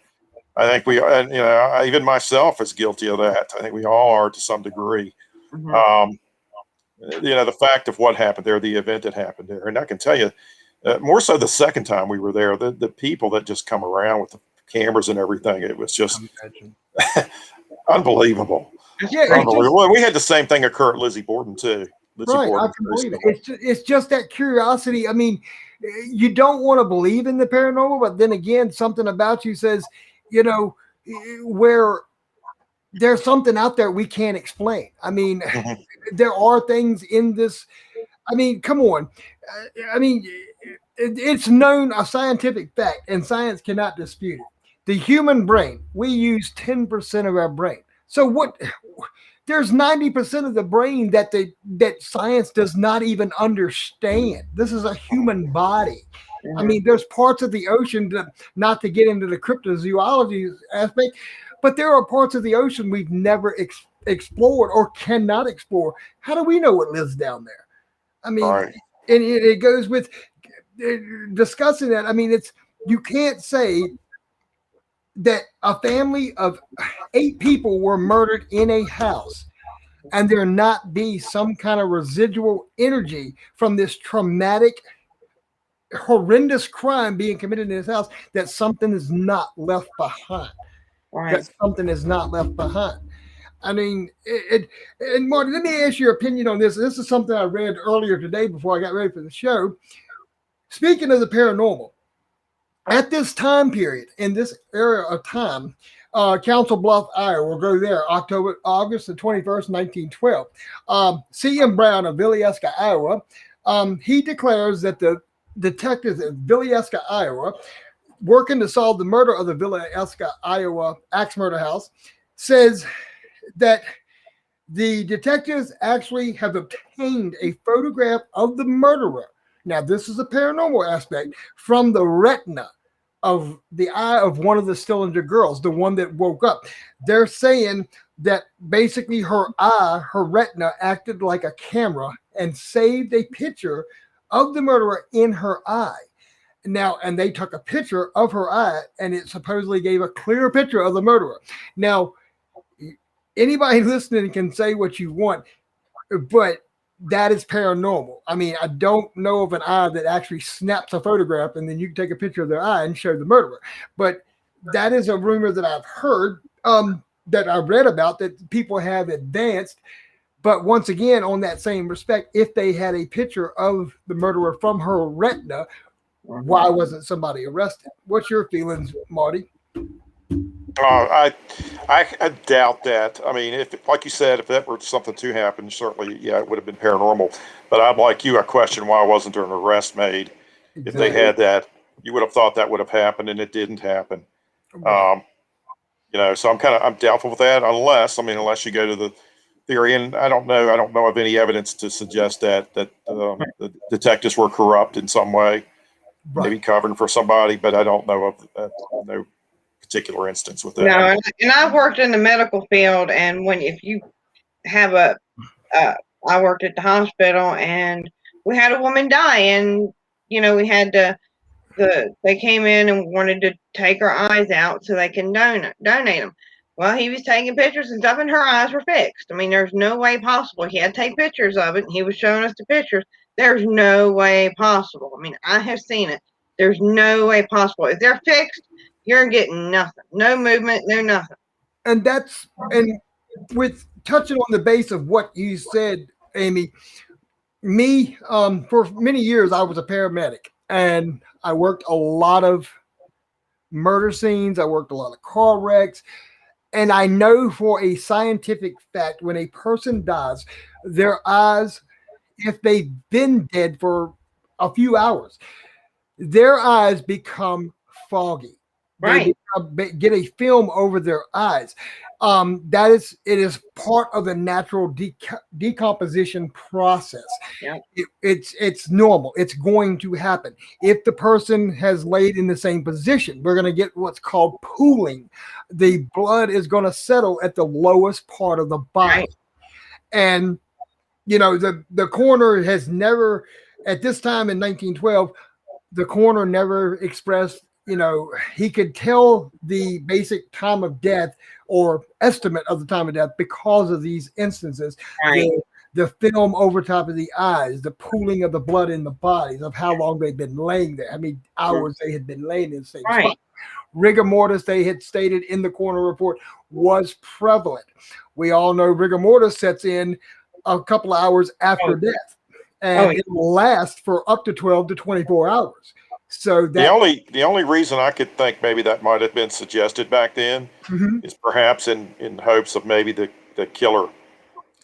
I think and even myself is guilty of that. I think we all are to some degree. Mhm. The fact of what happened there, the event that happened there, and I can tell you, more so the second time we were there, the people that just come around with the cameras and everything, it was just unbelievable. Yeah, it's Unbelievable. Well, we had the same thing occur at Lizzie Borden too. Lizzie right. I Borden, can very believe it. similar. It's just that curiosity. I mean, you don't want to believe in the paranormal, but then again, something about you says, where there's something out there we can't explain. I mean, Mhm. there are things in this. I mean, come on. I mean, it's known a scientific fact, and science cannot dispute it. The human brain, we use 10% of our brain. So what? There's 90% of the brain that science does not even understand. This is a human body. I Mhm. mean, there's parts of the ocean not to get into the cryptozoology aspect, but there are parts of the ocean we've never explored or cannot explore. How do we know what lives down there? I mean, Right. and it goes with discussing that. I mean, you can't say that a family of 8 people were murdered in a house and there not be some kind of residual energy from this traumatic, horrendous crime being committed in this house, that something is not left behind. Right. That something is not left behind. I mean, and Marty, let me ask your opinion on this. This is something I read earlier today before I got ready for the show. Speaking of the paranormal, at this time period, in this area of time, Council Bluff, Iowa, we'll go there, August the 21st, 1912. C.M. Brown of Villisca, Iowa, he declares that the detectives in Villisca, Iowa, working to solve the murder of the Villisca, Iowa axe murder house, says that the detectives actually have obtained a photograph of the murderer. Now, this is a paranormal aspect from the retina of the eye of one of the Stillinger girls, the one that woke up. They're saying that basically her eye, her retina, acted like a camera and saved a picture of the murderer in her eye. Now, and they took a picture of her eye, and it supposedly gave a clear picture of the murderer. Now, anybody listening can say what you want, but that is paranormal. I mean, I don't know of an eye that actually snaps a photograph and then you can take a picture of their eye and show the murderer. But that is a rumor that I've heard, that I read about, that people have advanced. But once again, on that same respect, if they had a picture of the murderer from her retina, why wasn't somebody arrested? What's your feelings, Marty? I doubt that. I mean, if like you said, if that were something to happen, certainly, yeah, it would have been paranormal. But I'm like you. I question why wasn't there an arrest made? If they had that, you would have thought that would have happened, and it didn't happen. Right. So I'm doubtful with that, unless you go to the theory, and I don't know of any evidence to suggest that the detectives were corrupt in some way, maybe covering for somebody, but I don't know of no particular instance with that. No, and I've worked in the medical field, and if you have I worked at the hospital, and we had a woman die, and we had they came in and wanted to take her eyes out so they can donate them. Well, he was taking pictures and stuff, and her eyes were fixed. I mean, there's no way possible. He had to take pictures of it, and he was showing us the pictures. There's no way possible. I mean, I have seen it. There's no way possible. If they're fixed, you're getting nothing. No movement, no nothing. And with touching on the base of what you said, Amy, for many years, I was a paramedic, and I worked a lot of murder scenes. I worked a lot of car wrecks. And I know for a scientific fact, when a person dies, their eyes, if they've been dead for a few hours, their eyes become foggy. Right. They get a film over their eyes. It is part of the natural decomposition process. Yeah. It's normal. It's going to happen. If the person has laid in the same position, we're going to get what's called pooling. The blood is going to settle at the lowest part of the body. Right. And, the coroner has never, at this time in 1912, the coroner never expressed, he could tell the basic time of death or estimate of the time of death because of these instances. Right. The film over top of the eyes, the pooling of the blood in the bodies, of how long they've been laying there, how many hours they had been laying in the same spot. Rigor mortis, they had stated in the coroner report, was prevalent. We all know rigor mortis sets in a couple of hours after death, and it lasts for up to 12 to 24 hours. So the only reason I could think maybe that might have been suggested back then is perhaps in hopes of maybe the killer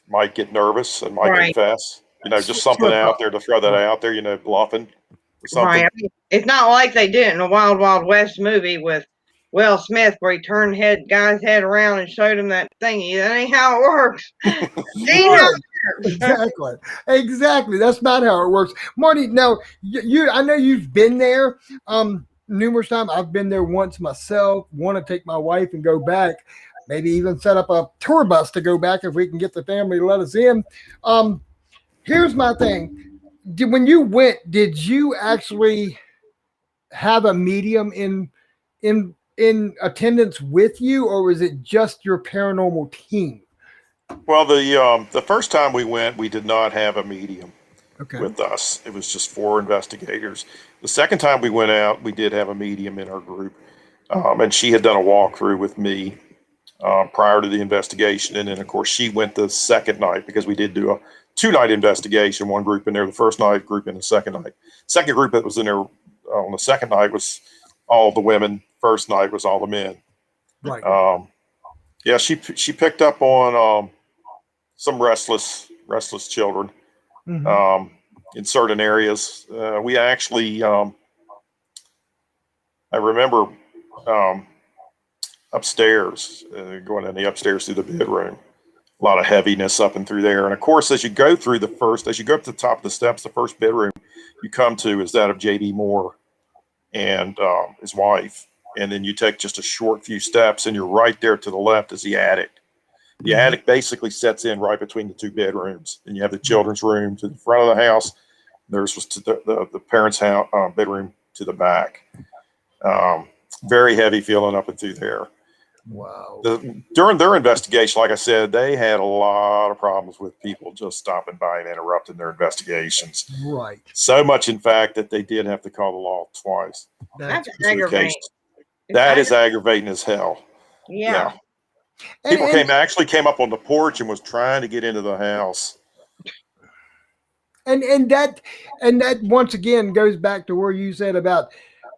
might get nervous and might confess. Just something out there to throw that out there. Bluffing or something. Right. It's not like they did in a Wild Wild West movie with Will Smith, where he turned guy's head around and showed him that thingy. That ain't how it works. Exactly. That's not how it works. Marty, now, I know you've been there numerous times. I've been there once myself. Want to take my wife and go back. Maybe even set up a tour bus to go back if we can get the family to let us in. Here's my thing. When you went, did you actually have a medium in attendance with you, or was it just your paranormal team? Well, the first time we went, we did not have a medium with us. It was just 4 investigators. The second time we went out, we did have a medium in our group, and she had done a walkthrough with me prior to the investigation. And then, of course, she went the second night because we did do a 2-night investigation. One group in there the first night, group in the second night. Second group that was in there on the second night was all the women. First night was all the men. Right. She picked up on some restless children in certain areas. We actually, I remember upstairs, going in the upstairs through the bedroom, a lot of heaviness up and through there. And of course, as you go up to the top of the steps, the first bedroom you come to is that of J.D. Moore and his wife. And then you take just a short few steps, and you're right there to the left is the attic. The attic basically sets in right between the 2 bedrooms. And you have the children's room to the front of the house. Theirs was to the parents' house, bedroom to the back. Very heavy feeling up and through there. Wow. During their investigation, like I said, they had a lot of problems with people just stopping by and interrupting their investigations. Right. So much, in fact, that they did have to call the law twice. That's aggravating. That is aggravating as hell. Yeah. People came up on the porch and was trying to get into the house. And that once again goes back to where you said about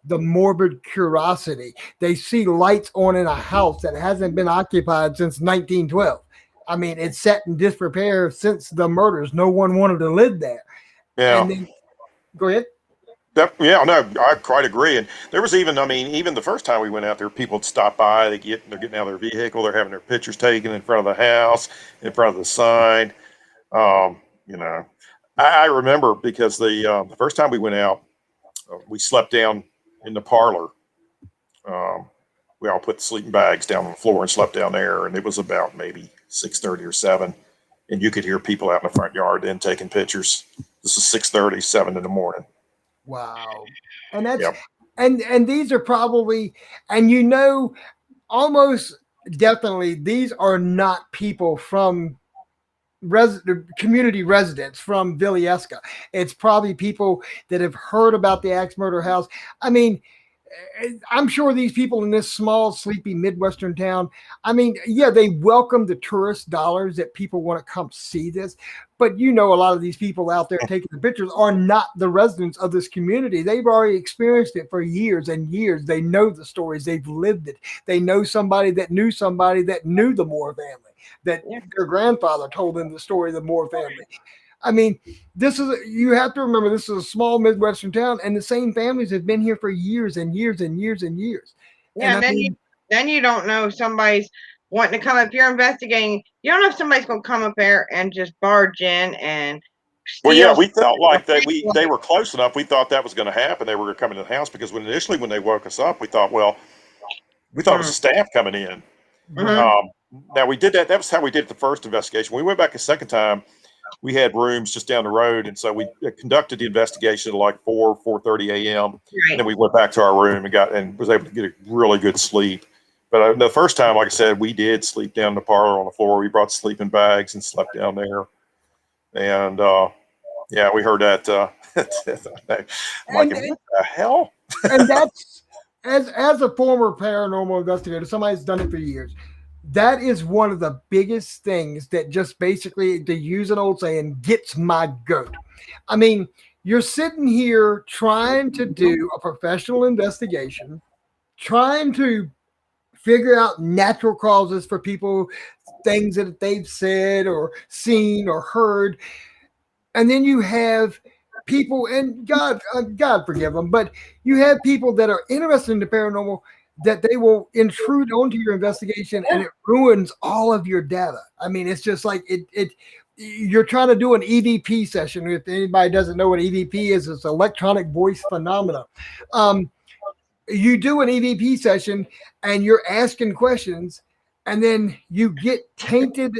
the morbid curiosity. They see lights on in a house that hasn't been occupied since 1912. I mean, it's sat in disrepair since the murders. No one wanted to live there. Yeah. And then, go ahead. Yeah, no, I quite agree. And there was even, I mean, even the first time we went out there, people would stop by. They're getting out of their vehicle. They're having their pictures taken in front of the house, in front of the sign. You know, I remember because the first time we went out, we slept down in the parlor. We all put the sleeping bags down on the floor and slept down there. And it was about maybe 6:30 or 7. And you could hear people out in the front yard then taking pictures. This is 6:30, 7 in the morning. Wow. And that's Yep. and these are probably, and you know, almost definitely these are not people from community residents from Villisca. It's probably people that have heard about the axe murder house. I mean, I'm sure these people in this small, sleepy Midwestern town, I mean, yeah, they welcome the tourist dollars that people want to come see this. But you know, a lot of these people out there taking the pictures are not the residents of this community. They've already experienced it for years and years. They know the stories. They've lived it. They know somebody that knew the Moore family, that their grandfather told them the story of the Moore family. I mean, you have to remember, this is a small Midwestern town, and the same families have been here for years and years and years and years. Yeah, and then you don't know if somebody's wanting to come up. You're investigating. You don't know if somebody's going to come up there and just barge in and steal. Well, yeah, we felt like that they were close enough. We thought that was going to happen. They were going to come into the house because when they woke us up, we thought, well, it was the staff coming in. Now we did that. That was how we did the first investigation. When we went back a second time, we had rooms just down the road, and so we conducted the investigation at like 4:30 a.m. Right. And then we went back to our room and was able to get a really good sleep. But the first time, like I said, we did sleep down in the parlor on the floor. We brought sleeping bags and slept down there. And yeah, we heard that. Like, what the hell? And that's as a former paranormal investigator, somebody's done it for years. That is one of the biggest things that just basically, to use an old saying, gets my goat. I mean, you're sitting here trying to do a professional investigation, trying to figure out natural causes for people, things that they've said or seen or heard. And then you have people, and God forgive them, but you have people that are interested in the paranormal, that they will intrude onto your investigation and it ruins all of your data. I mean, it's just like you're trying to do an EVP session. If anybody doesn't know what EVP is, it's electronic voice phenomena. You do an EVP session and you're asking questions, and then you get tainted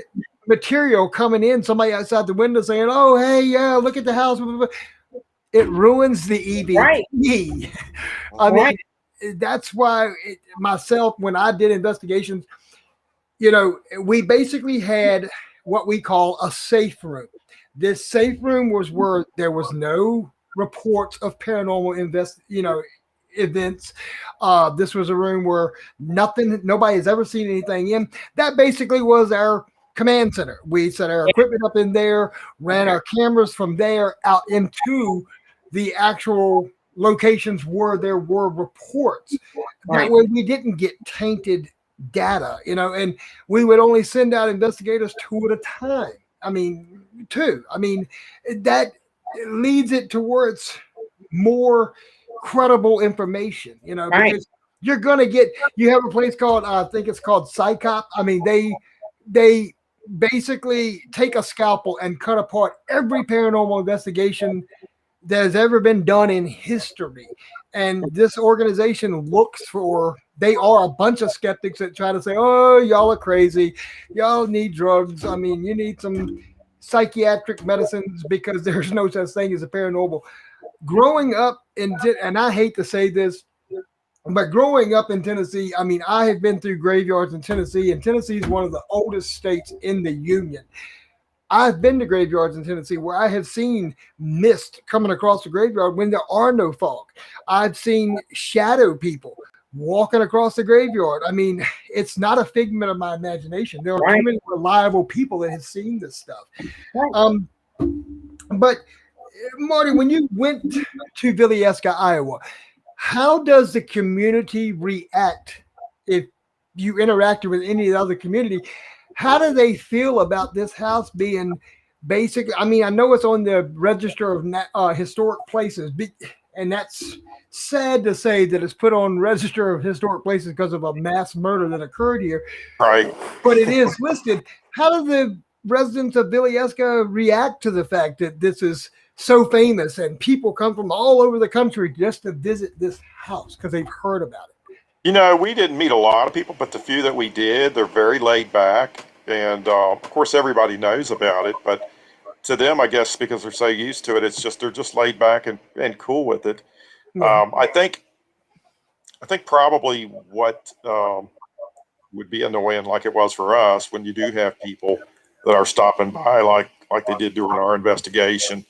material coming in, somebody outside the window saying, oh, hey, yeah, look at the house. It ruins the EVP. Right. I mean, that's why myself, when I did investigations, you know, we basically had what we call a safe room. This safe room was where there was no reports of paranormal events. This was a room where nobody has ever seen anything in. That basically was our command center. We set our equipment up in there, ran our cameras from there out into the actual locations where there were reports. That way we didn't get tainted data, you know, and we would only send out investigators 2 at a time. I mean, 2. I mean, that leads it towards more credible information, you know, because you're going to you have a place called, I think it's called Psychop. I mean, they basically take a scalpel and cut apart every paranormal investigation that has ever been done in history. And this organization they are a bunch of skeptics that try to say, oh, y'all are crazy. Y'all need drugs. I mean, you need some psychiatric medicines because there's no such thing as a paranormal. Growing up and I hate to say this, but growing up in Tennessee, I mean, I have been through graveyards in Tennessee, and Tennessee is one of the oldest states in the Union. I've been to graveyards in Tennessee where I have seen mist coming across the graveyard when there are no fog. I've seen shadow people walking across the graveyard. I mean, it's not a figment of my imagination. There are too many reliable people that have seen this stuff. But Marty, when you went to Villisca, Iowa, how does the community react if you interacted with any other community? How do they feel about this house being basically, I mean, I know it's on the register of historic places, and that's sad to say that it's put on Register of Historic Places because of a mass murder that occurred here. Right. But it is listed. How do the residents of Villisca react to the fact that this is so famous and people come from all over the country just to visit this house because they've heard about it? You know, we didn't meet a lot of people, but the few that we did, they're very laid back. And of course, everybody knows about it. But to them, I guess, because they're so used to it, it's just they're just laid back and cool with it. Yeah. I think probably what would be annoying, like it was for us, when you do have people that are stopping by, like they did during our investigation.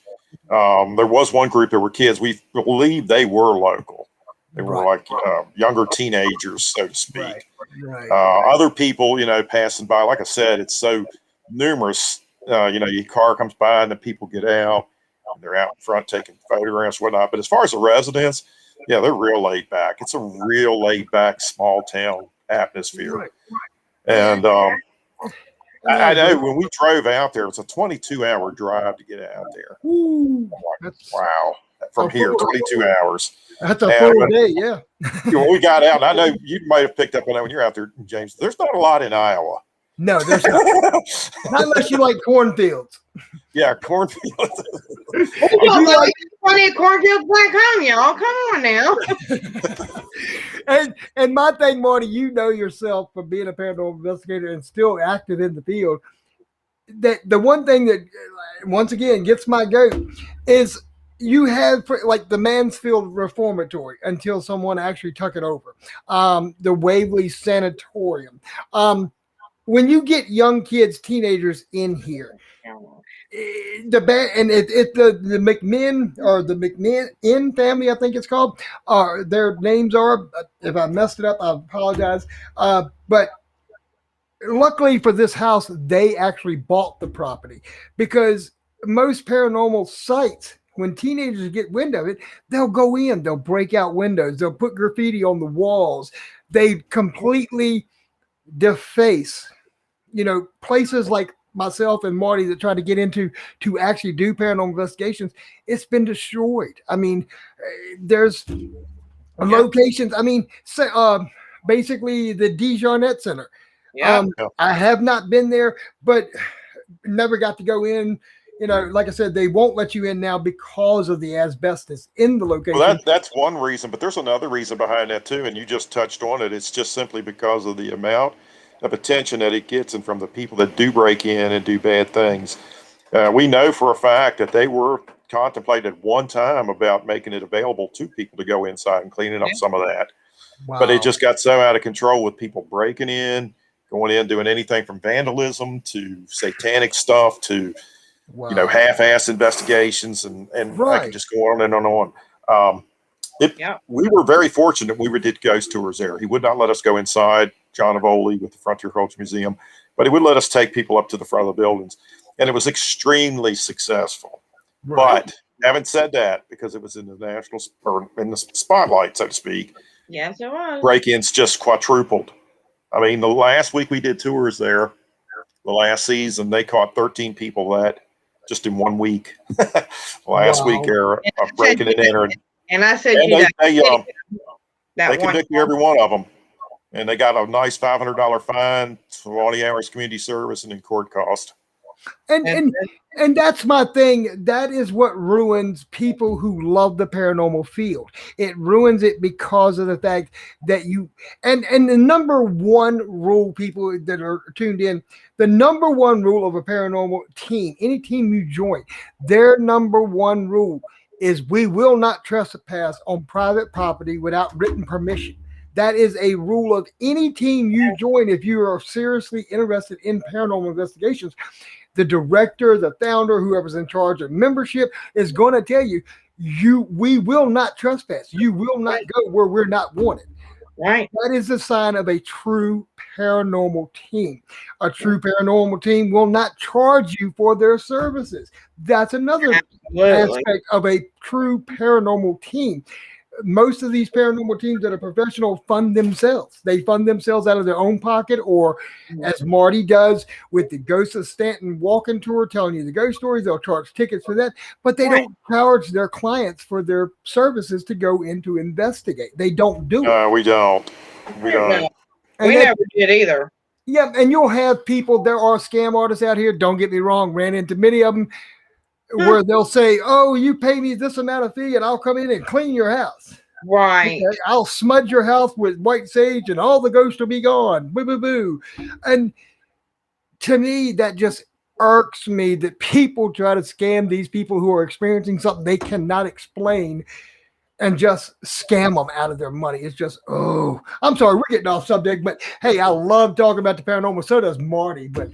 There was one group that were kids. We believe they were local. They were like younger teenagers, so to speak. Right. Other people, you know, passing by. Like I said, it's so numerous. You know, your car comes by and the people get out. And they're out in front taking photographs, whatnot. But as far as the residents, yeah, they're real laid back. It's a real laid back, small town atmosphere. Right. And I know when we drove out there, it's a 22-hour drive to get out there. Ooh, Wow. From here, 22 hours. That's a full day, yeah. When we got out, and I know you might have picked up on that when you're out there, James, there's not a lot in Iowa. No, there's not. Not unless you like cornfields. Yeah, cornfields. Plenty of cornfields back home, y'all. Come on now. and my thing, Marty, you know yourself from being a paranormal investigator and still active in the field, that the one thing that once again gets my goat is you have like the Mansfield Reformatory until someone actually took it over. The Waverly Sanatorium. When you get young kids, teenagers in here, the McMinn or the McMinn family, I think it's called. Their names are. If I messed it up, I apologize. But luckily for this house, they actually bought the property, because most paranormal sites, when teenagers get wind of it, they'll go in, they'll break out windows, they'll put graffiti on the walls, they completely deface, you know, places like myself and Marty that try to get into to actually do paranormal investigations. It's been destroyed. I mean, there's locations. I mean, basically the DeJarnette Center. Yeah. I have not been there, but never got to go in. You know, like I said, they won't let you in now because of the asbestos in the location. Well, that's one reason, but there's another reason behind that too, and you just touched on it. It's just simply because of the amount of attention that it gets, and from the people that do break in and do bad things. We know for a fact that they were contemplated one time about making it available to people to go inside and cleaning up some of that. Wow. But it just got so out of control with people breaking in, going in, doing anything from vandalism to satanic stuff to you know, half-ass investigations, and I can just go on and on. We were very fortunate. We did ghost tours there. He would not let us go inside John Avoli with the Frontier Culture Museum, but he would let us take people up to the front of the buildings, and it was extremely successful. Right. But having said that, because it was in the national or in the spotlight, so to speak, Yes, it was. break-ins just quadrupled. I mean, the last week we did tours there, the last season, they caught 13 people that just in 1 week. Last week there of breaking and entering. And I said, and they that convicted every one of them, and they got a nice $500 fine for all the hours community service and in court cost. And that's my thing. That is what ruins people who love the paranormal field. It ruins it because of the fact that you and the number one rule, people that are tuned in, the number one rule of a paranormal team, any team you join, their number one rule is we will not trespass on private property without written permission. That is a rule of any team you join if you are seriously interested in paranormal investigations. The director, the founder, whoever's in charge of membership is going to tell you, we will not trespass. You will not go where we're not wanted. Right. That is a sign of a true paranormal team. A true paranormal team will not charge you for their services. That's another aspect of a true paranormal team. most of these paranormal teams that are professional fund themselves. They fund themselves out of their own pocket, or as Marty does with the Ghost of Stanton walking tour, telling you the ghost stories. They'll charge tickets for that, but they don't charge their clients for their services to go in to investigate. They don't do it. We don't. We don't. No, we never did either. Yeah, and you'll have people, there are scam artists out here, don't get me wrong, ran into many of them, where they'll say, oh, you pay me this amount of fee and I'll come in and clean your house. Right. Okay, I'll smudge your house with white sage and all the ghosts will be gone. Boo, boo, boo. And to me, that just irks me that people try to scam these people who are experiencing something they cannot explain and just scam them out of their money. It's just, oh, I'm sorry, we're getting off subject, but hey, I love talking about the paranormal. So does Marty, but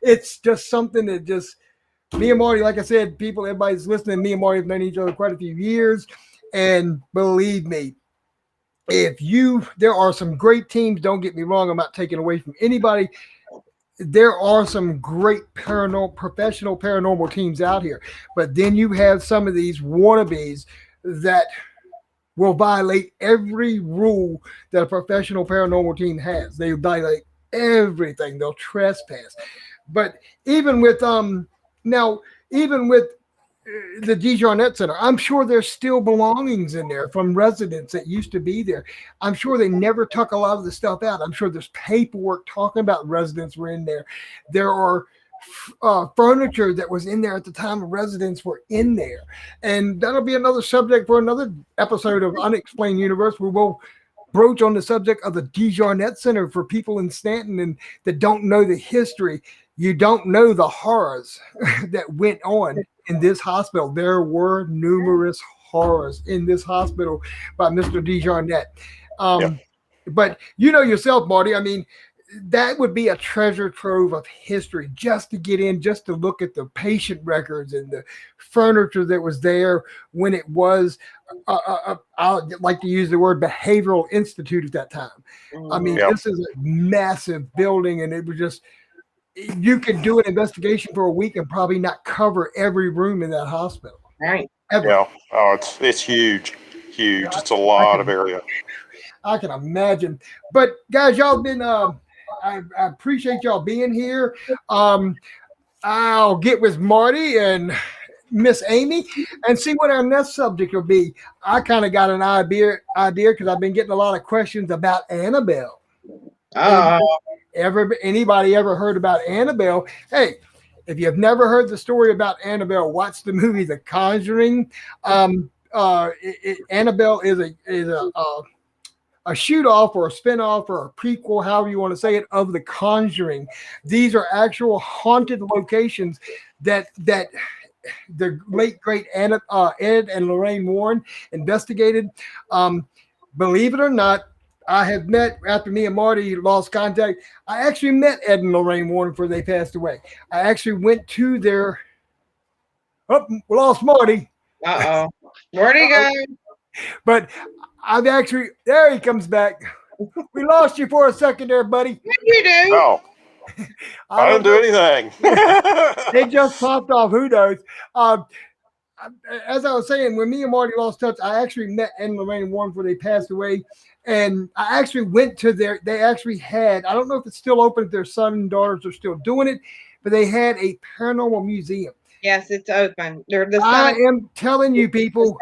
it's just something that just, me and Marty, like I said, everybody's listening. Me and Marty have known each other quite a few years. And believe me, there are some great teams. Don't get me wrong. I'm not taking away from anybody. There are some great professional paranormal teams out here. But then you have some of these wannabes that will violate every rule that a professional paranormal team has. They violate everything. They'll trespass. But even with the DeJarnette Center, I'm sure there's still belongings in there from residents that used to be there. I'm sure they never took a lot of the stuff out. I'm sure there's paperwork talking about residents were in there. There are furniture that was in there at the time residents were in there. And that'll be another subject for another episode of Unexplained Universe, where we'll broach on the subject of the DeJarnette Center for people in Stanton and that don't know the history. You don't know the horrors that went on in this hospital. There were numerous horrors in this hospital by Mr. DeJarnette. But you know yourself, Marty, I mean, that would be a treasure trove of history just to get in, just to look at the patient records and the furniture that was there when it was, I like to use the word behavioral institute at that time. I mean, this is a massive building, and it was just, you could do an investigation for a week and probably not cover every room in that hospital. Right. Ever. Yeah. Oh, it's huge. Huge. It's a lot of area. I can imagine. But guys, y'all been I appreciate y'all being here. I'll get with Marty and Miss Amy and see what our next subject will be. I kind of got an idea because I've been getting a lot of questions about Annabelle. Anybody ever heard about Annabelle? Hey, if you've never heard the story about Annabelle, watch the movie The Conjuring. Annabelle is a shoot off or a spin off or a prequel, however you want to say it, of The Conjuring. These are actual haunted locations that the late great Ed and Lorraine Warren investigated. Believe it or not, I have met, after me and Marty lost contact, I actually met Ed and Lorraine Warren before they passed away. I actually went to their, we lost Marty. Uh-oh. Where'd he go? But I've actually, there he comes back. We lost you for a second there, buddy. What did you do? Oh, I didn't do anything. It just popped off. Who knows? As I was saying, when me and Marty lost touch, I actually met Ed and Lorraine Warren before they passed away. And I actually went to they actually had, I don't know if it's still open, if their son and daughters are still doing it, but they had a paranormal museum. Yes, it's open. I am telling you, people,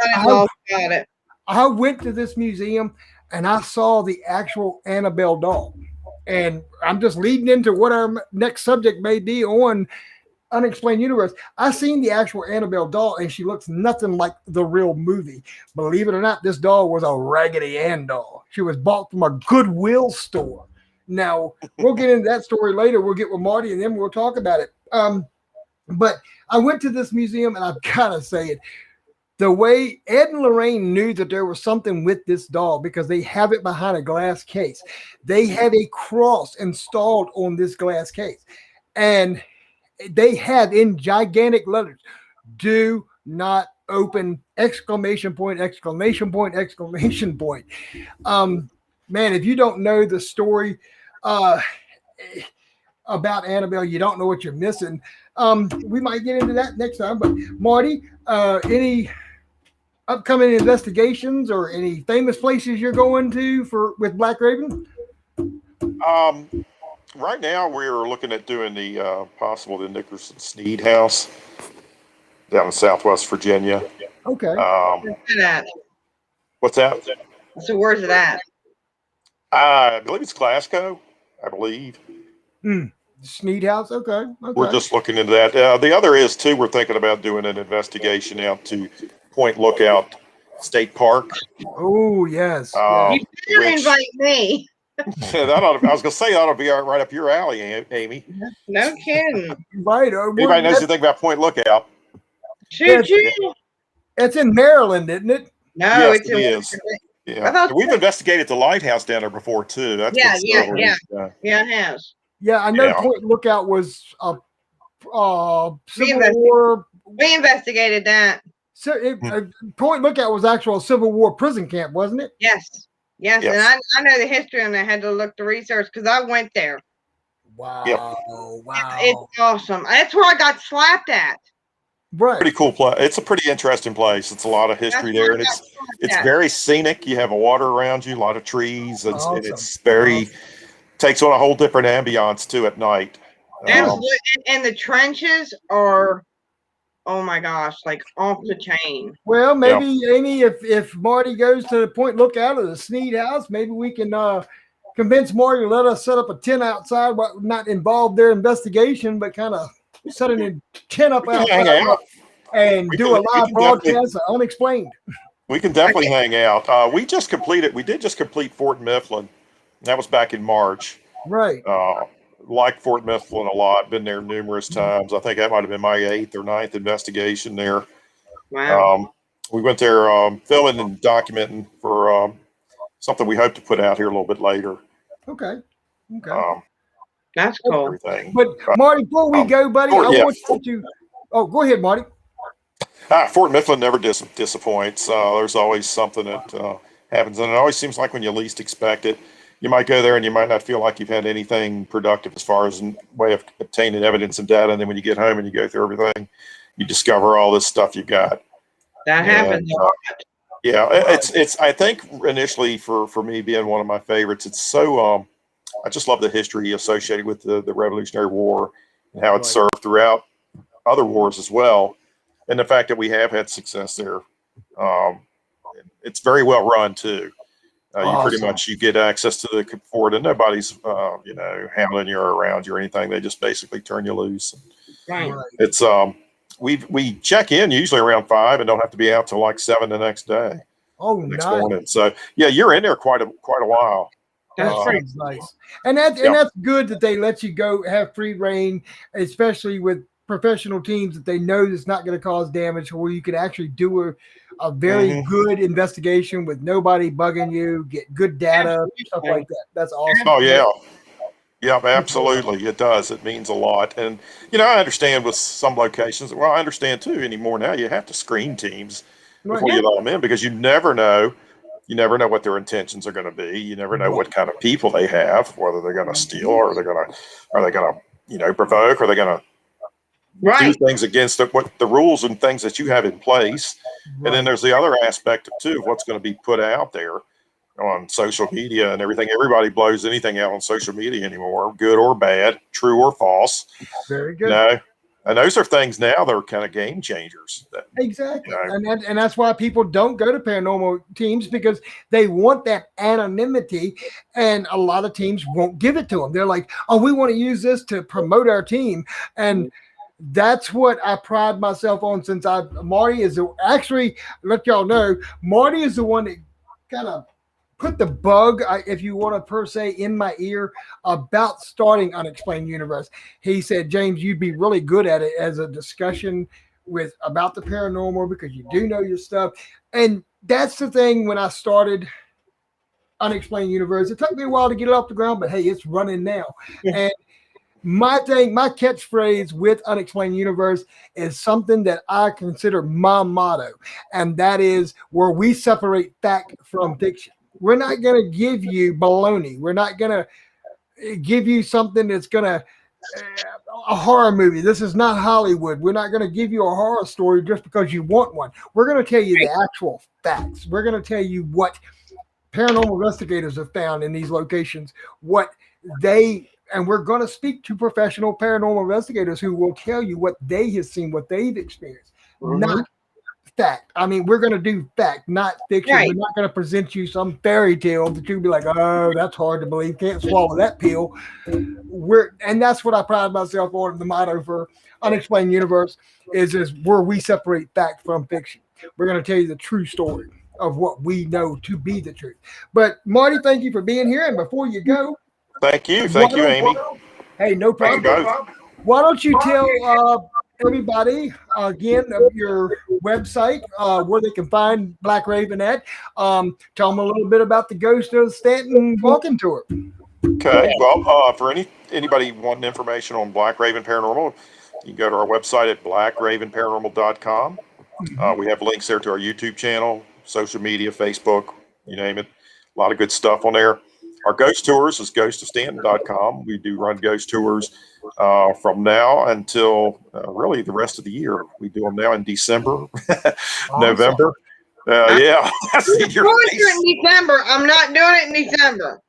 I went to this museum and I saw the actual Annabelle doll. And I'm just leading into what our next subject may be on Unexplained Universe. I seen the actual Annabelle doll and she looks nothing like the real movie. Believe it or not, this doll was a Raggedy Ann doll. She was bought from a Goodwill store. Now, we'll get into that story later. We'll get with Marty and then we'll talk about it. But I went to this museum and I've got to say it. The way Ed and Lorraine knew that there was something with this doll because they have it behind a glass case. They have a cross installed on this glass case. And they have in gigantic letters, do not open, exclamation point, exclamation point, exclamation point. Man, if you don't know the story about Annabelle, you don't know what you're missing. We might get into that next time, but Marty, any upcoming investigations or any famous places you're going to with Black Raven? Right now, we're looking at doing the Nickerson Sneed House down in Southwest Virginia. Okay. Where's it at? What's that? So where's it at? I believe it's Glasgow. I believe. Sneed House. Okay. We're just looking into that. The other is too. We're thinking about doing an investigation out to Point Lookout State Park. Oh yes. You better invite me. I was going to say that ought to be right up your alley, Amy. No kidding. Right. Anybody knows anything about Point Lookout? Shoot. It's in Maryland, isn't it? No, Yes, it's it in is. Yeah, we've investigated the lighthouse down there before too. That's yeah, it has. Yeah, I know. Point Lookout was a Civil War. We investigated that. So Point Lookout was actual Civil War prison camp, wasn't it? Yes. And I know the history, and I had to look the research because I went there. Wow! Yep. Wow! It's awesome. That's where I got slapped at. Right. Pretty cool place. It's a pretty interesting place. It's a lot of history there, and it's very scenic. You have a water around you, a lot of trees, and it's very takes on a whole different ambiance too at night. Absolutely. And the trenches are, oh my gosh, like off the chain. Well, maybe Amy, if Marty goes to the Point Lookout or the Sneed House, maybe we can convince Marty to let us set up a tent outside, not involve their investigation, but kind of setting a tent up outside and do a live broadcast of Unexplained. We can definitely hang out. We did just complete Fort Mifflin. That was back in March. Right. Like Fort Mifflin a lot. Been there numerous times. I think that might have been my 8th or 9th investigation there. Wow. We went there filming and documenting for something we hope to put out here a little bit later. Okay. That's cool. Everything. But Marty, before we go, buddy, I want you to. Oh, go ahead, Marty. Fort Mifflin never disappoints. There's always something that happens, and it always seems like when you least expect it. You might go there and you might not feel like you've had anything productive as far as way of obtaining evidence and data. And then when you get home and you go through everything, you discover all this stuff you've got. That happens. It's. I think initially for me being one of my favorites, it's so. I just love the history associated with the Revolutionary War and how it served throughout other wars as well, and the fact that we have had success there. It's very well run too. You pretty much you get access to the fort, and nobody's handling you or around you or anything. They just basically turn you loose. Right. It's we check in usually around 5 and don't have to be out till like 7 the next day. Oh, next morning. So you're in there quite a while. That's pretty nice, and that's good that they let you go have free reign, especially with professional teams that they know it's not going to cause damage, where you can actually do a very good investigation with nobody bugging you, get good data, stuff like that. That's awesome. Oh yeah. Yeah, absolutely. It does. It means a lot. And, I understand with some locations, well, I understand too anymore now, you have to screen teams before you let them in because you never know what their intentions are going to be. You never know what kind of people they have, whether they're going to steal or are they going to provoke, or are they going to do things against what the rules and things that you have in place. And then there's the other aspect too of what's going to be put out there on social media and everything. Everybody blows anything out on social media anymore, good or bad, true or false. Very good. And those are things now that are kind of game changers. Exactly. And that's why people don't go to paranormal teams, because they want that anonymity, and a lot of teams won't give it to them. They're like, oh, we want to use this to promote our team. And that's what I pride myself on, since Marty is actually, let y'all know, Marty is the one that kind of put the bug, if you want to per se, in my ear about starting Unexplained Universe. He said, James, you'd be really good at it as a discussion about the paranormal, because you do know your stuff. And that's the thing. When I started Unexplained Universe, it took me a while to get it off the ground, but hey, it's running now. And my catchphrase with Unexplained Universe is something that I consider my motto, and that is where we separate fact from fiction. We're not going to give you baloney. We're not going to give you something that's going to a horror movie. This is not Hollywood. We're not going to give you a horror story just because you want one. We're going to tell you the actual facts. We're going to tell you what paranormal investigators have found in these locations, and we're going to speak to professional paranormal investigators who will tell you what they have seen, what they've experienced, not fact. I mean, we're going to do fact, not fiction. Right. We're not going to present you some fairy tale that you'll be like, oh, that's hard to believe. Can't swallow that pill. And that's what I pride myself on. The motto for Unexplained Universe is where we separate fact from fiction. We're going to tell you the true story of what we know to be the truth. But Marty, thank you for being here. And before you go, Thank you, Amy. Hey, no problem. Why don't you tell everybody again of your website where they can find Black Raven at? Tell them a little bit about the Ghost of Stanton walking tour. Okay. Well, for anybody wanting information on Black Raven Paranormal, you can go to our website at blackravenparanormal.com. We have links there to our YouTube channel, social media, Facebook, you name it. A lot of good stuff on there. Our ghost tours is ghostofstanton.com. We do run ghost tours from now until really the rest of the year. We do them now in December, November. Yeah. I'm doing it in December. I'm not doing it in December.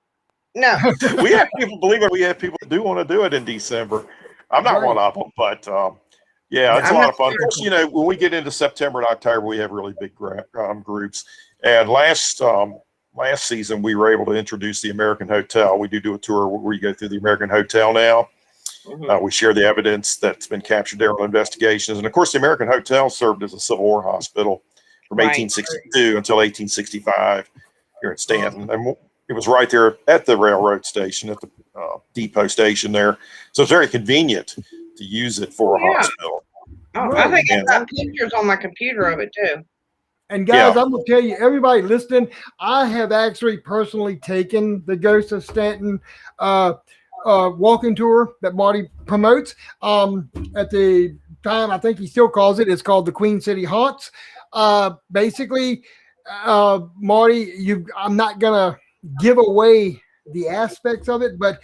No. We have people, believe it, we have people that do want to do it in December. I'm not one of them, but yeah, it's a lot of fun. You know, when we get into September and October, we have really big groups. And last season, we were able to introduce the American Hotel. We do a tour where we go through the American Hotel now. We share the evidence that's been captured there on investigations. And of course, the American Hotel served as a Civil War hospital from 1862 until 1865 here in Stanton. And it was right there at the railroad station, at the depot station there. So it's very convenient to use it for a hospital. Oh, I think I've got pictures on my computer of it too. And guys, I'm going to tell you, everybody listening, I have actually personally taken the Ghost of Stanton walking tour that Marty promotes. At the time, I think he still calls it's called the Queen City Haunts. Basically, Marty, I'm not going to give away the aspects of it, but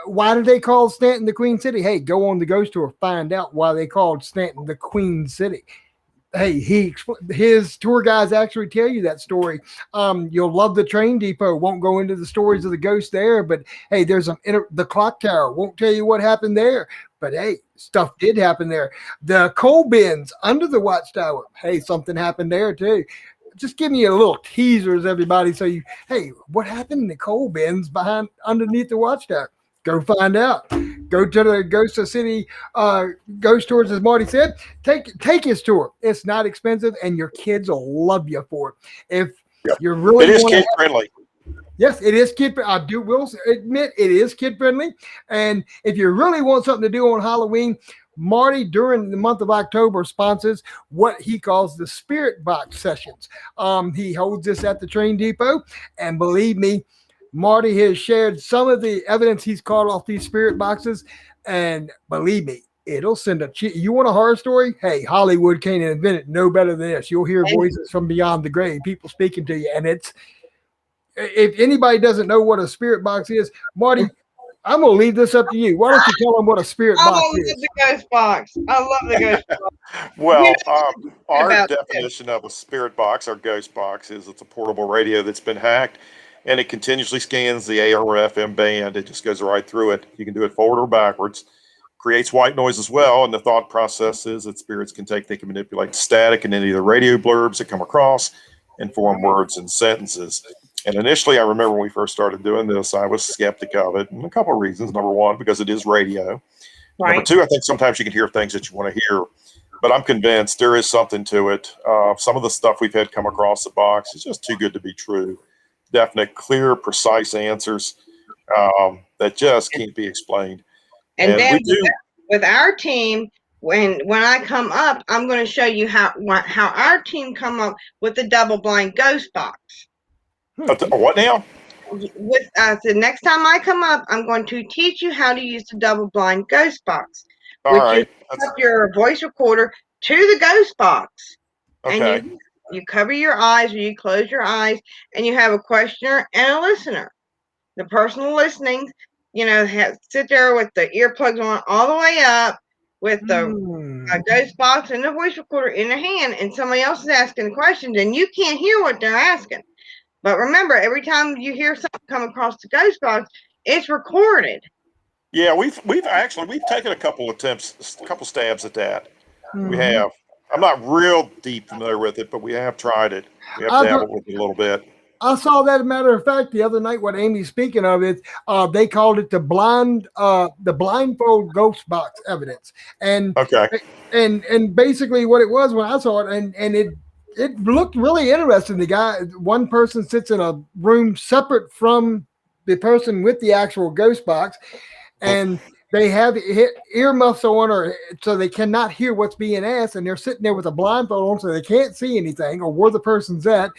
why did they call Stanton the Queen City? Hey, go on the ghost tour, find out why they called Stanton the Queen City. Hey, his tour guides actually tell you that story. You'll love the train depot. Won't go into the stories of the ghosts there, but hey, there's the clock tower. Won't tell you what happened there, but hey, stuff did happen there. The coal bins under the watchtower. Hey, something happened there too. Just give me a little teasers, everybody. So hey, what happened in the coal bins underneath the watchtower? Go find out. Go to the Ghost of City ghost tours, as Marty said. Take his tour. It's not expensive, and your kids will love you for it. If you're really, it is kid friendly. Yes, it is kid. I will admit it is kid friendly. And if you really want something to do on Halloween, Marty, during the month of October, sponsors what he calls the Spirit Box sessions. He holds this at the train depot, and believe me, Marty has shared some of the evidence he's caught off these spirit boxes, and believe me, it'll send you want a horror story? Hey, Hollywood can't invent it no better than this. You'll hear voices from beyond the grave, people speaking to you, and if anybody doesn't know what a spirit box is, Marty, I'm going to leave this up to you. Why don't you tell them what a spirit box is? I love the ghost box. I love the ghost box. Well, our definition of a spirit box, our ghost box, is it's a portable radio that's been hacked, and it continuously scans the AM or FM band. It just goes right through it. You can do it forward or backwards. Creates white noise as well, and the thought process is that spirits they can manipulate static and any of the radio blurbs that come across and form words and sentences. And initially, I remember when we first started doing this, I was skeptic of it, and a couple of reasons. Number one, because it is radio. Right. Number two, I think sometimes you can hear things that you want to hear, but I'm convinced there is something to it. Some of the stuff we've had come across the box is just too good to be true. Definite, clear, precise answers that just can't be explained. And then with our team, when I come up, I'm going to show you how our team come up with the double blind ghost box. What now? With the next time I come up, I'm going to teach you how to use the double blind ghost box. All right. You hook up your voice recorder to the ghost box. Okay. And you cover your eyes or you close your eyes, and you have a questioner and a listener. The person listening sit there with the earplugs on all the way up with the ghost box and the voice recorder in their hand, and somebody else is asking questions, and you can't hear what they're asking. But remember, every time you hear something come across the ghost box, it's recorded. Yeah, we've taken a couple stabs at that. We have. I'm not real deep familiar with it, but we have tried it. We have dabbled with it a little bit. I saw that. As a matter of fact, the other night, what Amy's speaking of it, they called it the blindfold ghost box evidence, and basically what it was when I saw it, and it looked really interesting. One person sits in a room separate from the person with the actual ghost box, and they have earmuffs on, or so they cannot hear what's being asked, and they're sitting there with a blindfold on, so they can't see anything or where the person's at.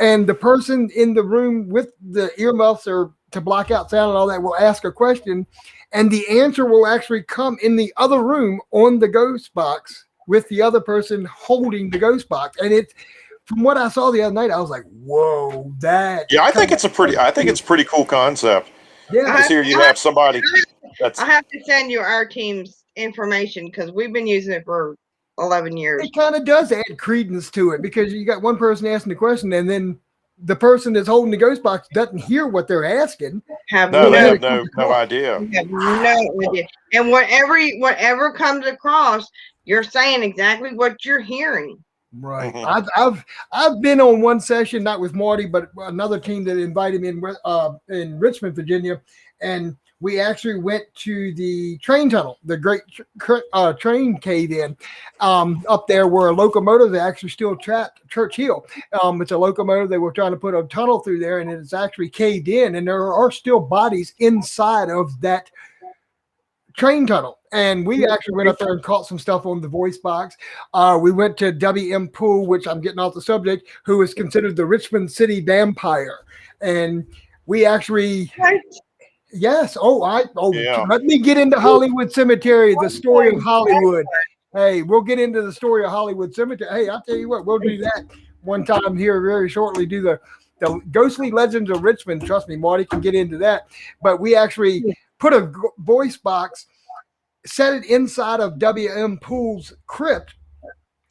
And the person in the room with the earmuffs or to block out sound and all that will ask a question, and the answer will actually come in the other room on the ghost box with the other person holding the ghost box. And it, from what I saw the other night, I was like, "Whoa, that!" Yeah, I think it's a pretty cool concept. Yeah, because here you have somebody. I have to send you our team's information because we've been using it for 11 years. It kind of does add credence to it because you got one person asking the question, and then the person that's holding the ghost box doesn't hear what they're asking. They have no idea. They have no idea. And whatever comes across, you're saying exactly what you're hearing. Right. I've been on one session, not with Marty, but another team that invited me in Richmond, Virginia, and we actually went to the train tunnel, the great train cave-in up there where a locomotive is actually still trapped, Church Hill. It's a locomotive. They were trying to put a tunnel through there, and it's actually caved in, and there are still bodies inside of that train tunnel. And we actually went up there and caught some stuff on the voice box. We went to W.M. Poole, which I'm getting off the subject, who is considered the Richmond City vampire. And we actually... Yes. Let me get into Hollywood Cemetery, the story of Hollywood. Hey, we'll get into the story of Hollywood Cemetery. Hey, I'll tell you what, we'll do that one time here very shortly. Do the ghostly legends of Richmond. Trust me, Marty can get into that. But we actually put a voice box, set it inside of W.M. Poole's crypt.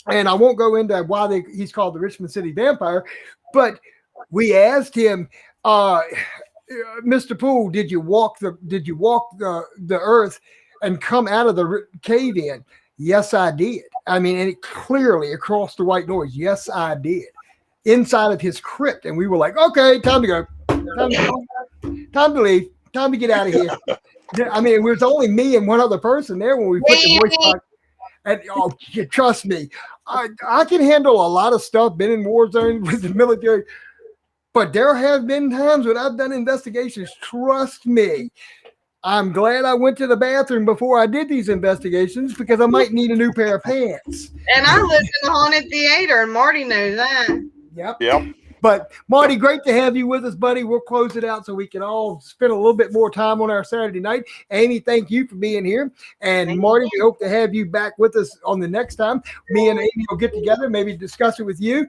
And I won't go into why he's called the Richmond City Vampire, but we asked him, Mr. Poole, did you walk the earth and come out of the cave in? Yes, I did. I mean, and it clearly across the white noise. Yes, I did. Inside of his crypt, and we were like, okay, time to go, time to leave, time to get out of here. I mean, it was only me and one other person there when we put the voice box. And trust me, I can handle a lot of stuff. Been in war zones with the military. But there have been times when I've done investigations. Trust me. I'm glad I went to the bathroom before I did these investigations because I might need a new pair of pants. And I lived in the haunted theater, and Marty knows that. Yep. But Marty, great to have you with us, buddy. We'll close it out so we can all spend a little bit more time on our Saturday night. Amy, thank you for being here. And Marty, we hope to have you back with us on the next time. Me and Amy will get together, maybe discuss it with you.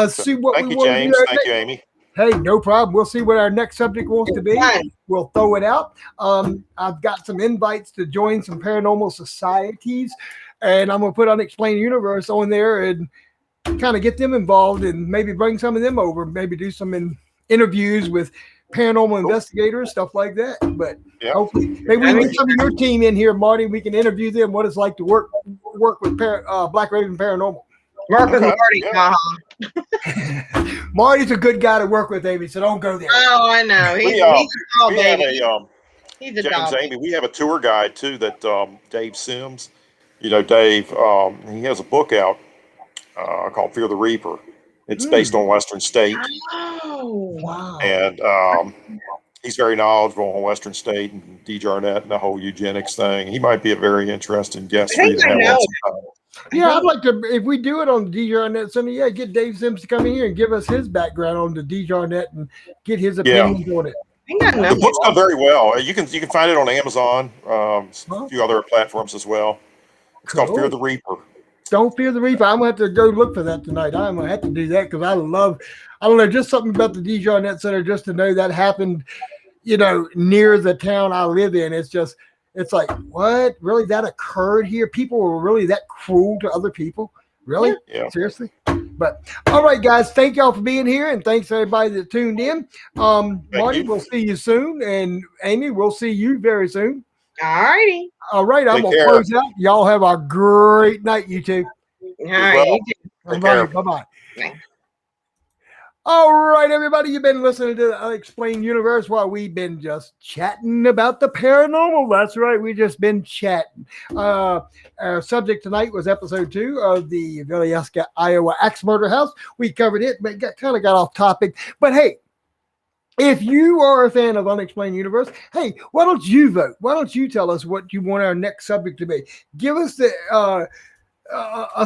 See what Thank we you, want James. to do. Thank you, Amy. Hey, no problem. We'll see what our next subject wants to be. We'll throw it out. I've got some invites to join some paranormal societies, and I'm going to put Unexplained Universe on there and kind of get them involved and maybe bring some of them over, maybe do some interviews with paranormal investigators, stuff like that. But hopefully, maybe we can get some of your team in here, Marty. We can interview them, what it's like to work with Black Raven Paranormal. Work with Marty. Marty's a good guy to work with, Amy, so don't go there. Oh, I know. He's a dog. Amy, we have a tour guide too that Dave Sims. You know, Dave, he has a book out called Fear the Reaper. It's based on Western State. Oh, wow. And he's very knowledgeable on Western State and D. Jarnett and the whole eugenics thing. He might be a very interesting guest for you to have on. Yeah, I'd like to, if we do it on the D. Jarnett Center, get Dave Sims to come in here and give us his background on the D. Jarnett and get his opinions on it. The book's done very well. You can find it on Amazon, a few other platforms as well. It's called Fear the Reaper. Don't Fear the Reaper. I'm going to have to go look for that tonight. I'm going to have to do that because I don't know, just something about the D. Jarnett Center just to know that happened near the town I live in. It's like, what? Really? That occurred here? People were really that cruel to other people? Really? Yeah. Seriously? But all right, guys, thank y'all for being here, and thanks to everybody that tuned in. Marty, we'll see you soon, and Amy, we'll see you very soon. All righty. All right, I'm going to close out. Y'all have a great night, you two. All right. Well, All right, bye-bye. Thanks. All right, everybody, you've been listening to the Unexplained Universe while we've been just chatting about the paranormal. That's right, we just been chatting. Our subject tonight was episode 2 of the Villisca, Iowa axe murder house. We covered it, but kind of got off topic. But hey, if you are a fan of Unexplained Universe, hey, why don't you vote? Why don't you tell us what you want our next subject to be? Give us a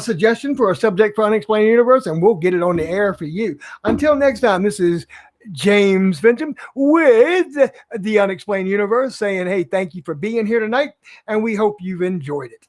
suggestion for a subject for Unexplained Universe, and we'll get it on the air for you. Until next time, this is James Fincham with the Unexplained Universe saying, hey, thank you for being here tonight, and we hope you've enjoyed it.